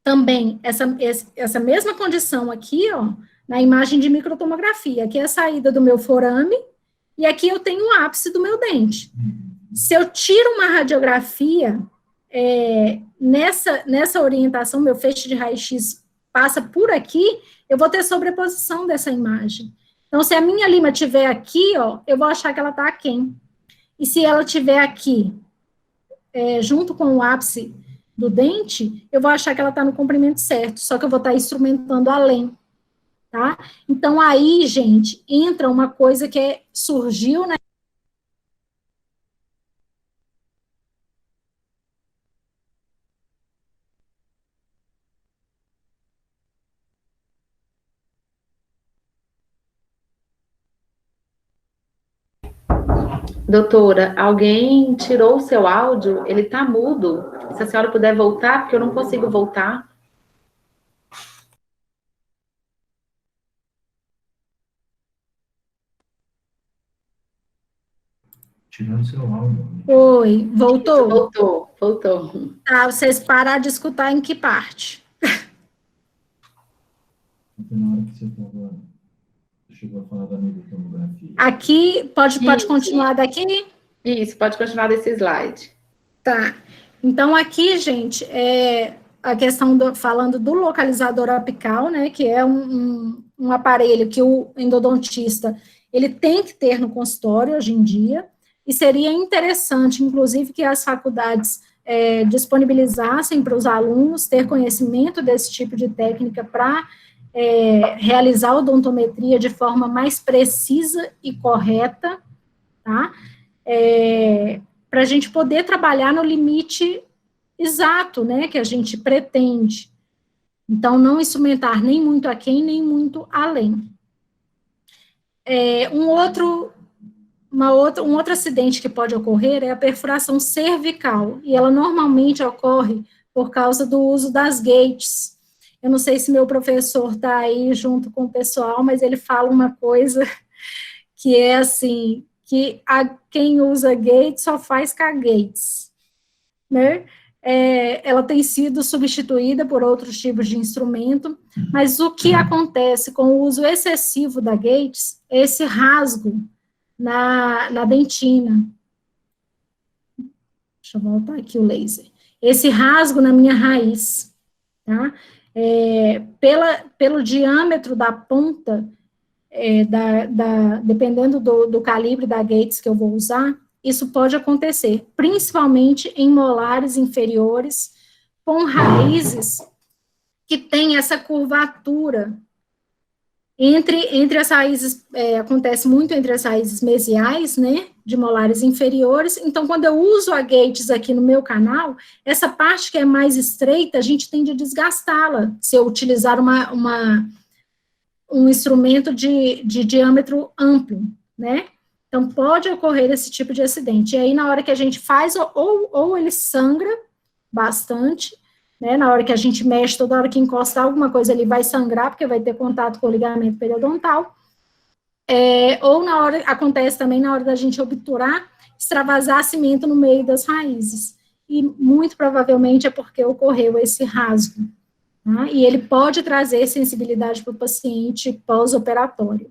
Speaker 3: também essa mesma condição aqui, ó, na imagem de microtomografia. Aqui é a saída do meu forame, e aqui eu tenho o ápice do meu dente. Se eu tiro uma radiografia, nessa orientação, meu feixe de raio-x passa por aqui, eu vou ter sobreposição dessa imagem. Então, se a minha lima estiver aqui, ó, eu vou achar que ela está aquém. E se ela estiver aqui, junto com o ápice do dente, eu vou achar que ela está no comprimento certo, só que eu vou estar instrumentando além, tá? Então, aí, gente, entra uma coisa que surgiu, né?
Speaker 5: Doutora, alguém tirou o seu áudio? Ele está mudo. Se a senhora puder voltar, porque eu não consigo voltar.
Speaker 6: Tirando seu áudio.
Speaker 3: Oi, voltou?
Speaker 5: Voltou.
Speaker 3: Tá, vocês pararam de escutar em que parte?
Speaker 6: Na hora que você chegou a falar da microtomografia.
Speaker 3: Aqui, pode continuar daqui?
Speaker 5: Isso, pode continuar desse slide.
Speaker 3: Tá. Então, aqui, gente, a questão falando do localizador apical, né, que é um aparelho que o endodontista, ele tem que ter no consultório hoje em dia, e seria interessante, inclusive, que as faculdades disponibilizassem para os alunos ter conhecimento desse tipo de técnica para realizar a odontometria de forma mais precisa e correta, tá? Para a gente poder trabalhar no limite exato, né, que a gente pretende. Então, não instrumentar nem muito aquém, nem muito além. Um outro acidente que pode ocorrer é a perfuração cervical, e ela normalmente ocorre por causa do uso das gates. Eu não sei se meu professor está aí junto com o pessoal, mas ele fala uma coisa que é assim, que quem usa gates só faz com a gates, né? Ela tem sido substituída por outros tipos de instrumento, mas o que acontece com o uso excessivo da gates é esse rasgo na dentina. Deixa eu voltar aqui o laser. Esse rasgo na minha raiz, tá? Pelo diâmetro da ponta, dependendo do calibre da gates que eu vou usar, isso pode acontecer, principalmente em molares inferiores, com raízes que têm essa curvatura. Entre as raízes, acontece muito entre as raízes mesiais, né, de molares inferiores. Então, quando eu uso a gates aqui no meu canal, essa parte que é mais estreita, a gente tende a desgastá-la, se eu utilizar um instrumento de diâmetro amplo, né? Então, pode ocorrer esse tipo de acidente. E aí, na hora que a gente faz, ou ele sangra bastante, né, na hora que a gente mexe, toda hora que encostar alguma coisa ali vai sangrar, porque vai ter contato com o ligamento periodontal, ou na hora, acontece também na hora da gente obturar, extravasar cimento no meio das raízes, e muito provavelmente é porque ocorreu esse rasgo, tá? E ele pode trazer sensibilidade para o paciente pós-operatório.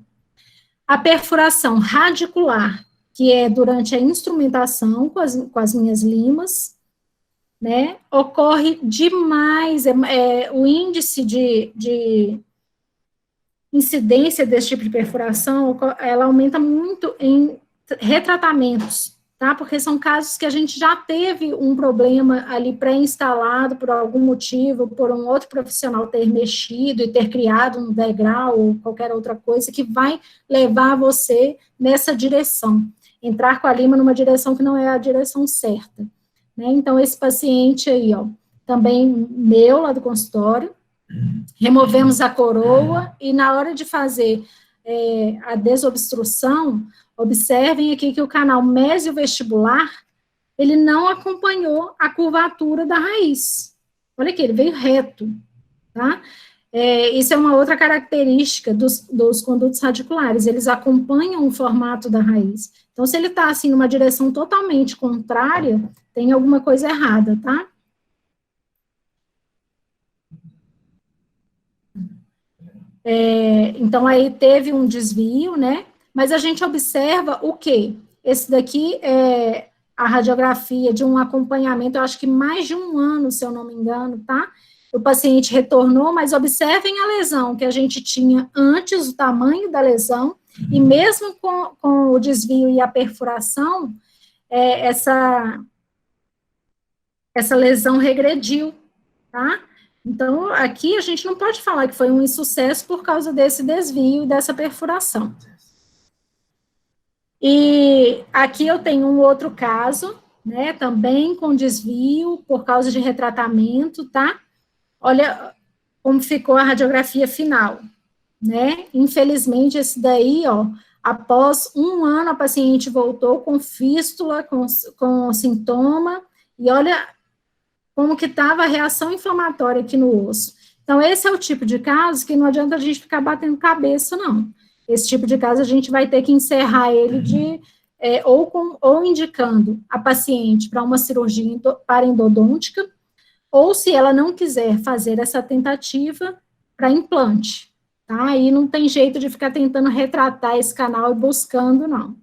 Speaker 3: A perfuração radicular, que é durante a instrumentação com as minhas limas, né, ocorre demais, o índice de incidência desse tipo de perfuração, ela aumenta muito em retratamentos, tá, porque são casos que a gente já teve um problema ali pré-instalado por algum motivo, por um outro profissional ter mexido e ter criado um degrau ou qualquer outra coisa que vai levar você nessa direção, entrar com a lima numa direção que não é a direção certa, né? Então, esse paciente aí, ó, também meu lá do consultório, removemos a coroa e na hora de fazer a desobstrução, observem aqui que o canal mesiovestibular, ele não acompanhou a curvatura da raiz. Olha aqui, ele veio reto, tá? Isso é uma outra característica dos condutos radiculares, eles acompanham o formato da raiz. Então, se ele está, assim, numa direção totalmente contrária, tem alguma coisa errada, tá? Então, aí teve um desvio, né? Mas a gente observa o quê? Esse daqui é a radiografia de um acompanhamento, eu acho que mais de 1 ano, se eu não me engano, tá? O paciente retornou, mas observem a lesão que a gente tinha antes, o tamanho da lesão, e mesmo com o desvio e a perfuração, essa lesão regrediu, tá? Então, aqui a gente não pode falar que foi um insucesso por causa desse desvio e dessa perfuração. E aqui eu tenho um outro caso, né, também com desvio por causa de retratamento, tá? Olha como ficou a radiografia final, né? Infelizmente, esse daí, ó, após 1 ano, a paciente voltou com fístula, com sintoma, e olha como que estava a reação inflamatória aqui no osso. Então, esse é o tipo de caso que não adianta a gente ficar batendo cabeça, não. Esse tipo de caso a gente vai ter que encerrar ele ou indicando a paciente para uma cirurgia parendodôntica, ou se ela não quiser fazer essa tentativa, para implante, tá? Aí não tem jeito de ficar tentando retratar esse canal e buscando, não.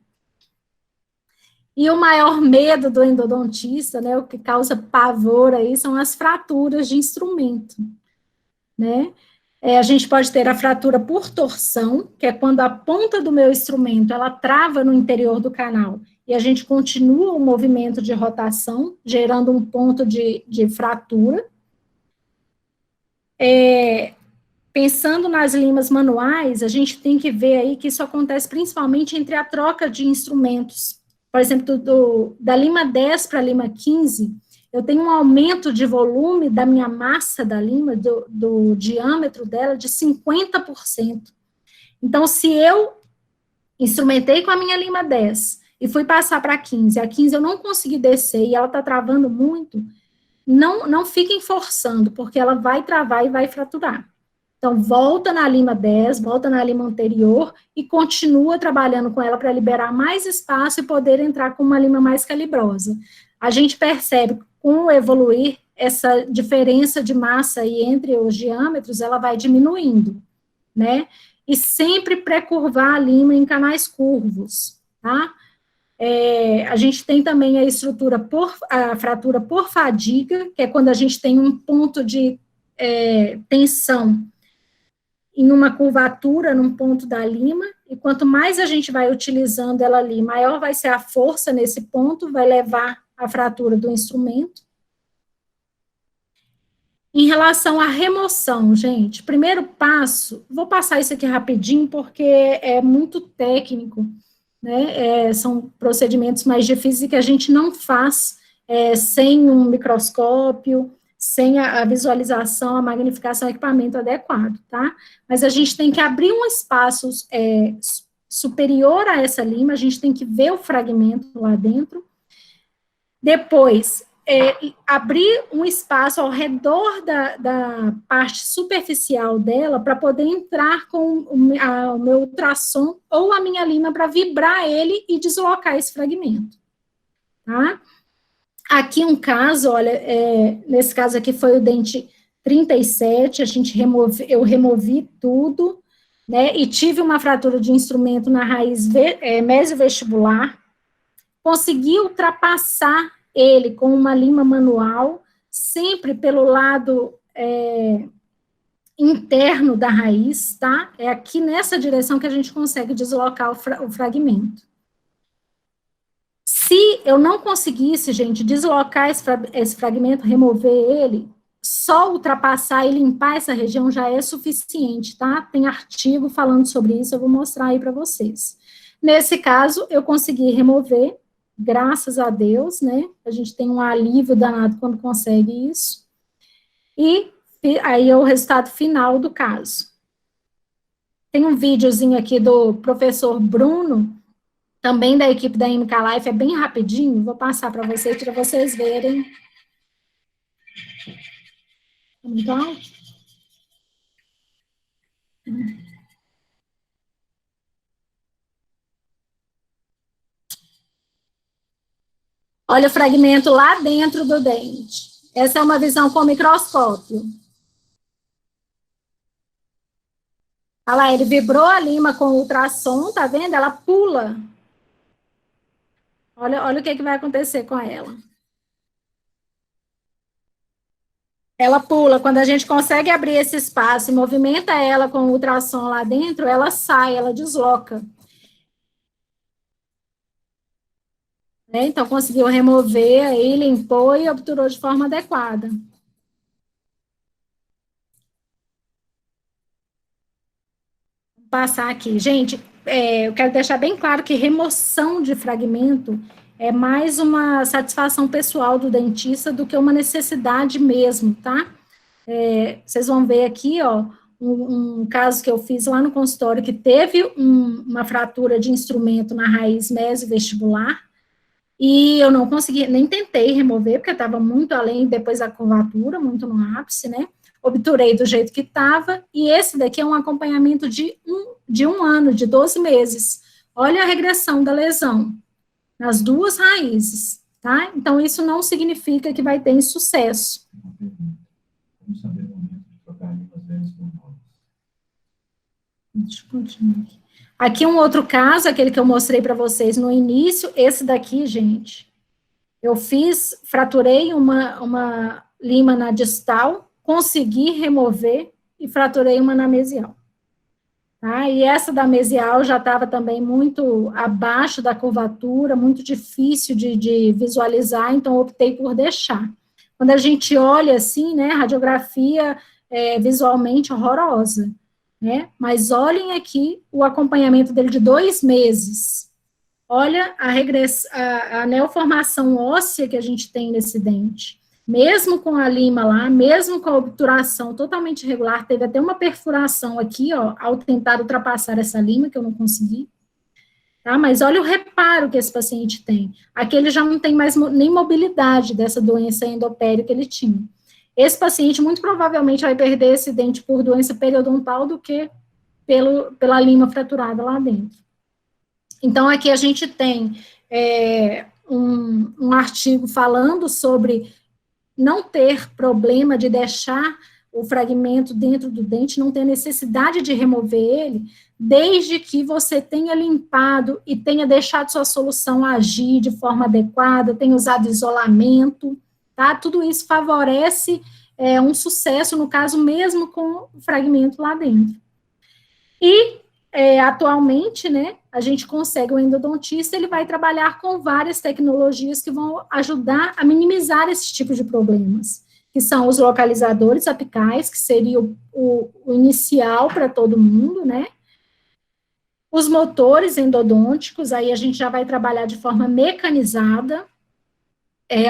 Speaker 3: E o maior medo do endodontista, né, o que causa pavor aí, são as fraturas de instrumento, né? A gente pode ter a fratura por torção, que é quando a ponta do meu instrumento, ela trava no interior do canal, e a gente continua o movimento de rotação, gerando um ponto de fratura. Pensando nas limas manuais, a gente tem que ver aí que isso acontece principalmente entre a troca de instrumentos. Por exemplo, da lima 10 para a lima 15, eu tenho um aumento de volume da minha massa da lima, do diâmetro dela, de 50%. Então, se eu instrumentei com a minha lima 10 e fui passar para a 15 eu não consegui descer e ela está travando muito, não fiquem forçando, porque ela vai travar e vai fraturar. Então, volta na lima 10, volta na lima anterior e continua trabalhando com ela para liberar mais espaço e poder entrar com uma lima mais calibrosa. A gente percebe, com o evoluir, essa diferença de massa aí entre os diâmetros, ela vai diminuindo, né? E sempre pré-curvar a lima em canais curvos, tá? A gente tem também a fratura por fadiga, que é quando a gente tem um ponto de tensão em uma curvatura, num ponto da lima, e quanto mais a gente vai utilizando ela ali, maior vai ser a força nesse ponto, vai levar à fratura do instrumento. Em relação à remoção, gente, primeiro passo, vou passar isso aqui rapidinho, porque é muito técnico, né, são procedimentos mais difíceis que a gente não faz sem um microscópio, sem a visualização, a magnificação, equipamento adequado, tá? Mas a gente tem que abrir um espaço superior a essa lima, a gente tem que ver o fragmento lá dentro. Depois, abrir um espaço ao redor da parte superficial dela para poder entrar com o meu ultrassom ou a minha lima para vibrar ele e deslocar esse fragmento, tá? Aqui um caso, olha, nesse caso aqui foi o dente 37, eu removi tudo, né, e tive uma fratura de instrumento na raiz mesovestibular, consegui ultrapassar ele com uma lima manual, sempre pelo lado interno da raiz, tá? É aqui nessa direção que a gente consegue deslocar o fragmento. Se eu não conseguisse, gente, deslocar esse fragmento, remover ele, só ultrapassar e limpar essa região já é suficiente, tá? Tem artigo falando sobre isso, eu vou mostrar aí para vocês. Nesse caso, eu consegui remover, graças a Deus, né? A gente tem um alívio danado quando consegue isso. E aí é o resultado final do caso. Tem um videozinho aqui do professor Bruno, também da equipe da MK Life, é bem rapidinho, vou passar para vocês verem. Muito alto? Olha o fragmento lá dentro do dente. Essa é uma visão com microscópio. Olha lá, ele vibrou a lima com ultrassom, tá vendo? Ela pula. Olha o que vai acontecer com ela. Ela pula, quando a gente consegue abrir esse espaço e movimenta ela com o ultrassom lá dentro, ela sai, ela desloca. Né? Então, conseguiu remover, aí limpou e obturou de forma adequada. Vou passar aqui. Gente, eu quero deixar bem claro que remoção de fragmento é mais uma satisfação pessoal do dentista do que uma necessidade mesmo, tá? Vocês vão ver aqui, ó, um caso que eu fiz lá no consultório que teve uma fratura de instrumento na raiz mesovestibular e eu não consegui, nem tentei remover, porque estava muito além, depois da curvatura, muito no ápice, né? Obturei do jeito que estava, e esse daqui é um acompanhamento de um ano, de 12 meses. Olha a regressão da lesão nas duas raízes, tá? Então, isso não significa que vai ter insucesso.
Speaker 6: Como saber o momento de trocar limas velhas por novas?
Speaker 3: Deixa eu continuar aqui. Aqui um outro caso, aquele que eu mostrei para vocês no início, esse daqui, gente, eu fraturei uma lima na distal, consegui remover e fraturei uma na mesial. Tá? E essa da mesial já estava também muito abaixo da curvatura, muito difícil de visualizar, então optei por deixar. Quando a gente olha assim, né, radiografia visualmente horrorosa, né? Mas olhem aqui o acompanhamento dele de 2 meses. Olha a neoformação óssea que a gente tem nesse dente. Mesmo com a lima lá, mesmo com a obturação totalmente irregular, teve até uma perfuração aqui, ó, ao tentar ultrapassar essa lima, que eu não consegui. Tá? Mas olha o reparo que esse paciente tem. Aqui ele já não tem mais nem mobilidade dessa doença endopério que ele tinha. Esse paciente, muito provavelmente, vai perder esse dente por doença periodontal do que pela lima fraturada lá dentro. Então, aqui a gente tem um artigo falando sobre não ter problema de deixar o fragmento dentro do dente, não ter necessidade de remover ele, desde que você tenha limpado e tenha deixado sua solução agir de forma adequada, tenha usado isolamento, tá? Tudo isso favorece um sucesso, no caso mesmo com o fragmento lá dentro. E, atualmente, né, a gente consegue, o endodontista, ele vai trabalhar com várias tecnologias que vão ajudar a minimizar esse tipo de problemas, que são os localizadores apicais, que seria o inicial para todo mundo, né, os motores endodônticos, aí a gente já vai trabalhar de forma mecanizada,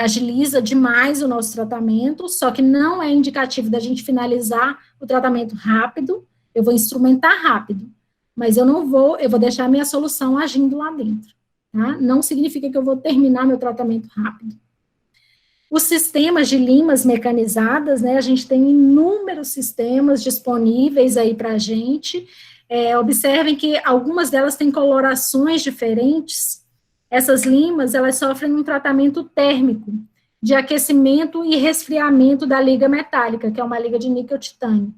Speaker 3: agiliza demais o nosso tratamento, só que não é indicativo da gente finalizar o tratamento rápido, eu vou instrumentar rápido, mas eu vou deixar a minha solução agindo lá dentro, tá? Não significa que eu vou terminar meu tratamento rápido. Os sistemas de limas mecanizadas, né, a gente tem inúmeros sistemas disponíveis aí para a gente. Observem que algumas delas têm colorações diferentes. Essas limas, elas sofrem um tratamento térmico, de aquecimento e resfriamento da liga metálica, que é uma liga de níquel-titânio.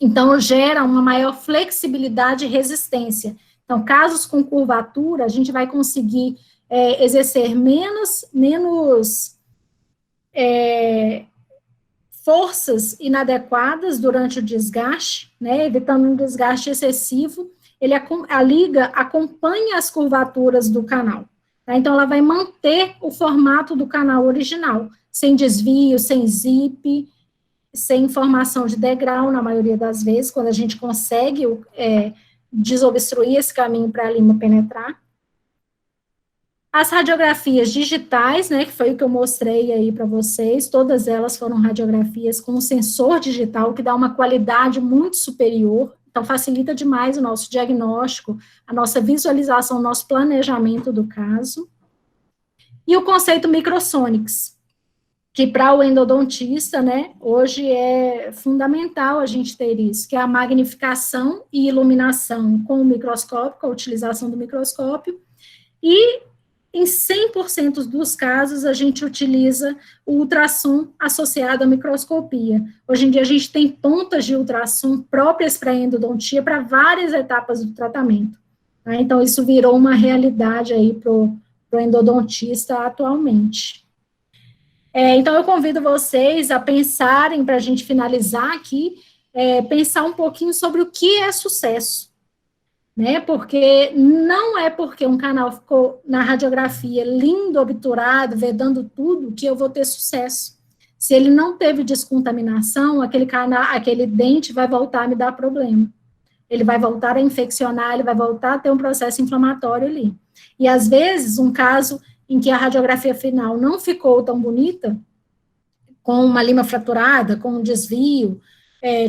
Speaker 3: Então, gera uma maior flexibilidade e resistência. Então, casos com curvatura, a gente vai conseguir exercer menos forças inadequadas durante o desgaste, né, evitando um desgaste excessivo. A liga acompanha as curvaturas do canal, tá? Então, ela vai manter o formato do canal original, sem desvio, sem zip, sem formação de degrau, na maioria das vezes, quando a gente consegue desobstruir esse caminho para a lima penetrar. As radiografias digitais, né, que foi o que eu mostrei aí para vocês, todas elas foram radiografias com sensor digital, que dá uma qualidade muito superior, então facilita demais o nosso diagnóstico, a nossa visualização, o nosso planejamento do caso. E o conceito Microsonics, que para o endodontista, né, hoje é fundamental a gente ter isso, que é a magnificação e iluminação com o microscópio, com a utilização do microscópio, e em 100% dos casos, a gente utiliza o ultrassom associado à microscopia. Hoje em dia, a gente tem pontas de ultrassom próprias para a endodontia, para várias etapas do tratamento. Tá? Então, isso virou uma realidade aí para o endodontista atualmente. Então, eu convido vocês a pensarem, para a gente finalizar aqui, pensar um pouquinho sobre o que é sucesso. Né, porque não é porque um canal ficou na radiografia lindo, obturado, vedando tudo, que eu vou ter sucesso. Se ele não teve descontaminação, aquele dente vai voltar a me dar problema. Ele vai voltar a infeccionar, ele vai voltar a ter um processo inflamatório ali. E, às vezes, um caso em que a radiografia final não ficou tão bonita, com uma lima fraturada, com um desvio,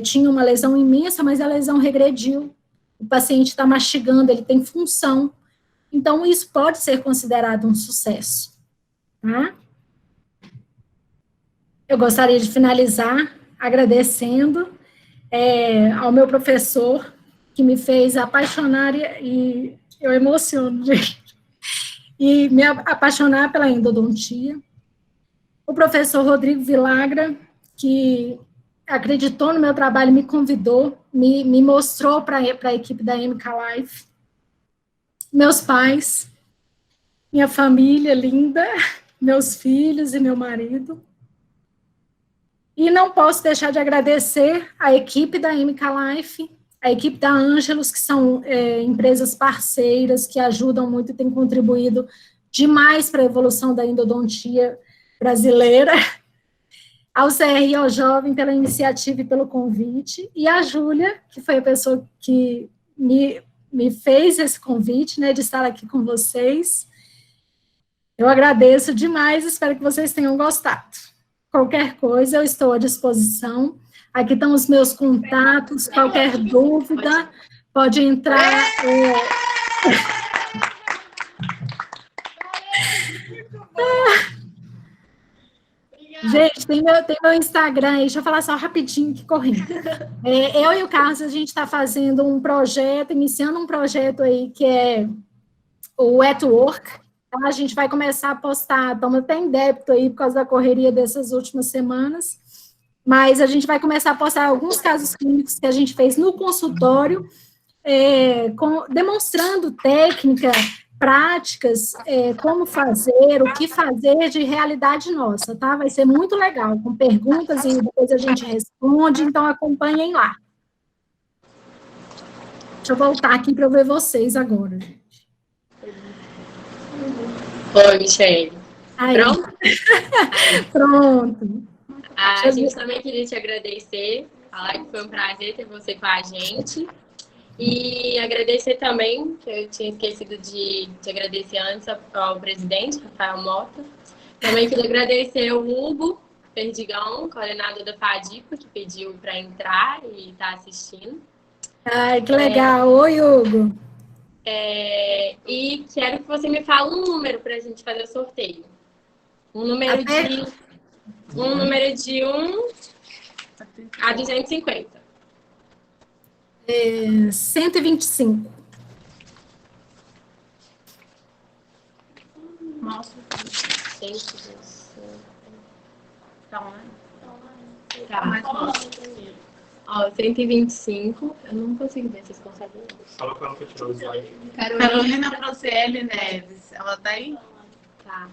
Speaker 3: tinha uma lesão imensa, mas a lesão regrediu. O paciente está mastigando, ele tem função. Então, isso pode ser considerado um sucesso. Tá? Eu gostaria de finalizar agradecendo ao meu professor, que me fez apaixonar, e eu emociono, gente, e me apaixonar pela endodontia. O professor Rodrigo Vilagra, que acreditou no meu trabalho, me convidou, me mostrou para a equipe da MK Life. Meus pais, minha família linda, meus filhos e meu marido. E não posso deixar de agradecer a equipe da MK Life, a equipe da Ângelos, que são empresas parceiras, que ajudam muito e têm contribuído demais para a evolução da endodontia brasileira. Ao CRO Jovem pela iniciativa e pelo convite, e a Júlia, que foi a pessoa que me fez esse convite, né, de estar aqui com vocês. Eu agradeço demais, espero que vocês tenham gostado. Qualquer coisa, eu estou à disposição. Aqui estão os meus contatos, qualquer dúvida, pode entrar. Gente, tem meu Instagram aí, deixa eu falar só rapidinho, que correndo. Eu e o Carlos, a gente está fazendo um projeto, iniciando um projeto aí, que é o At Work. Tá? A gente vai começar a postar, estamos até em débito aí, por causa da correria dessas últimas semanas, mas a gente vai começar a postar alguns casos clínicos que a gente fez no consultório, demonstrando técnica, práticas, como fazer, o que fazer de realidade nossa, tá? Vai ser muito legal, com perguntas e depois a gente responde, então acompanhem lá. Deixa eu voltar aqui para eu ver vocês agora, gente.
Speaker 2: Oi, Michele.
Speaker 3: Aí.
Speaker 2: Pronto?
Speaker 3: Pronto.
Speaker 2: A gente também queria te agradecer, falar que foi um prazer ter você com a gente. E agradecer também, que eu tinha esquecido de agradecer antes ao presidente, Rafael Mota. Também queria agradecer o Hugo Perdigão, coordenador da FADIPA, que pediu para entrar e está assistindo.
Speaker 3: Ai, que legal. Oi, Hugo.
Speaker 2: E quero que você me fale um número para a gente fazer o sorteio. Um número de 1 a 250.
Speaker 3: 125.
Speaker 7: Nossa,
Speaker 2: 125.
Speaker 7: tá online.
Speaker 2: Tá. Ó, 125. Eu não consigo ver, vocês conseguem?
Speaker 8: Fala com ela que tirou o slide.
Speaker 7: Carolina Franciele Neves, ela tá aí?
Speaker 2: Tá.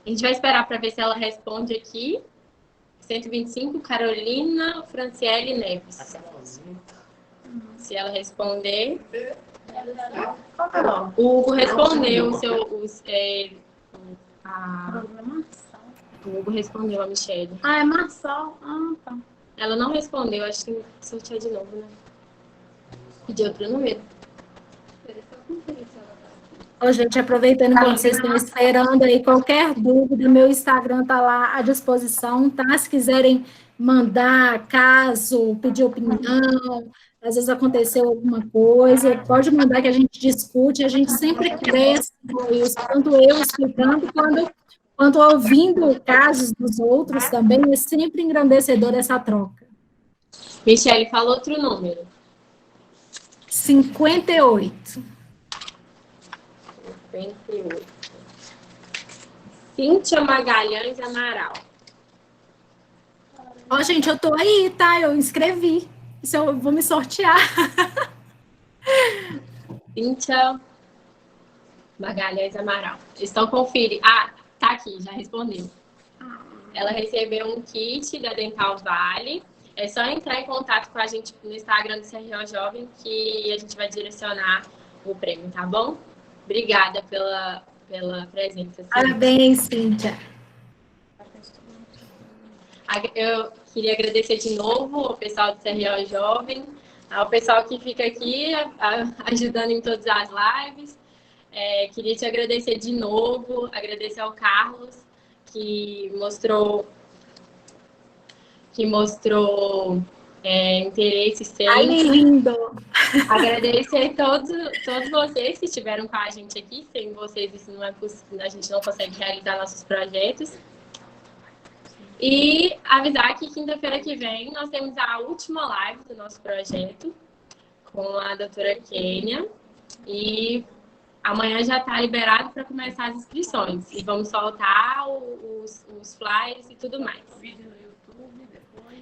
Speaker 2: A gente vai esperar para ver se ela responde aqui. 125, Carolina Franciele Neves. Se ela responder.
Speaker 7: Qual que é o nome?
Speaker 2: O Hugo respondeu o Hugo respondeu a Michelle.
Speaker 7: Ah, é Marçal. Ah, tá.
Speaker 2: Ela não respondeu, acho que tem que sortear de novo, né? Pedir outro número.
Speaker 3: Ô, gente, aproveitando que vocês estão esperando aí, qualquer dúvida, meu Instagram está lá à disposição, tá? Se quiserem mandar caso, pedir opinião, às vezes aconteceu alguma coisa, pode mandar que a gente discute, a gente sempre cresce com isso, tanto eu explicando, quanto ouvindo casos dos outros também, é sempre engrandecedor essa troca.
Speaker 2: Michelle, fala outro número.
Speaker 3: 58.
Speaker 2: 58. Cíntia Magalhães Amaral.
Speaker 3: Ó, gente, eu tô aí, tá? Eu inscrevi. Isso eu vou me sortear.
Speaker 2: Cíntia Magalhães Amaral. Estão conferindo. Ah, tá aqui, já respondeu. Ela recebeu um kit da Dental Vale. É só entrar em contato com a gente no Instagram do CRO Jovem que a gente vai direcionar o prêmio, tá bom? Obrigada pela presença. Cíntia.
Speaker 3: Parabéns, Cíntia.
Speaker 2: Eu queria agradecer de novo ao pessoal do CRO Jovem, ao pessoal que fica aqui ajudando em todas as lives. Queria te agradecer de novo, agradecer ao Carlos, que mostrou interesse sempre.
Speaker 3: Ai, lindo!
Speaker 2: Agradecer todos vocês que estiveram com a gente aqui. Sem vocês, isso não é possível, a gente não consegue realizar nossos projetos. E avisar que quinta-feira que vem nós temos a última live do nosso projeto com a doutora Kênia. E amanhã já está liberado para começar as inscrições. E vamos soltar os flyers e tudo mais.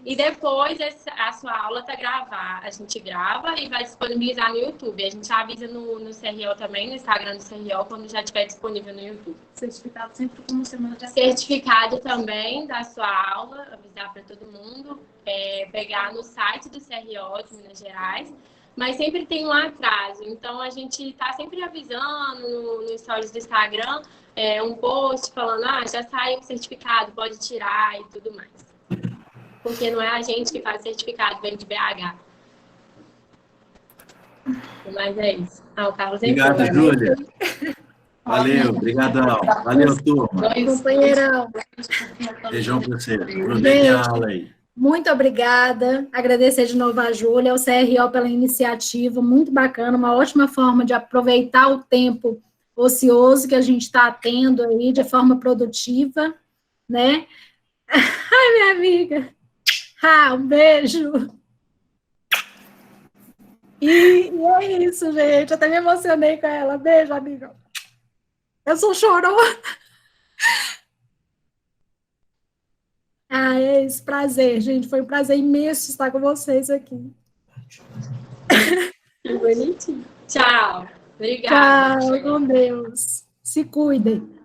Speaker 2: E depois a sua aula está gravada. A gente grava e vai disponibilizar no YouTube. A gente avisa no CRO também, no Instagram do CRO, quando já estiver disponível no YouTube.
Speaker 7: Certificado sempre como semana de
Speaker 2: Certificado também da sua aula, avisar para todo mundo, pegar no site do CRO de Minas Gerais, mas sempre tem um atraso. Então a gente está sempre avisando no stories do Instagram, um post falando, já saiu o certificado, pode tirar e tudo mais. Porque não é a gente que faz certificado, vem de BH. Mas é isso. O Carlos entrou.
Speaker 9: Obrigado, Júlia. Valeu, obrigadão. Valeu, turma.
Speaker 3: Companheirão.
Speaker 9: Beijão para você. Aproveitem a aula aí.
Speaker 3: Muito obrigada. Agradecer de novo a Júlia, ao CRO pela iniciativa, muito bacana, uma ótima forma de aproveitar o tempo ocioso que a gente está tendo aí de forma produtiva, né? Ai, minha amiga. Um beijo. E é isso, gente. Eu até me emocionei com ela. Beijo, amiga. Eu sou chorona. É isso. Prazer, gente. Foi um prazer imenso estar com vocês aqui.
Speaker 2: Que bonitinho. Tchau. Obrigada.
Speaker 3: Tchau, com Deus. Se cuidem.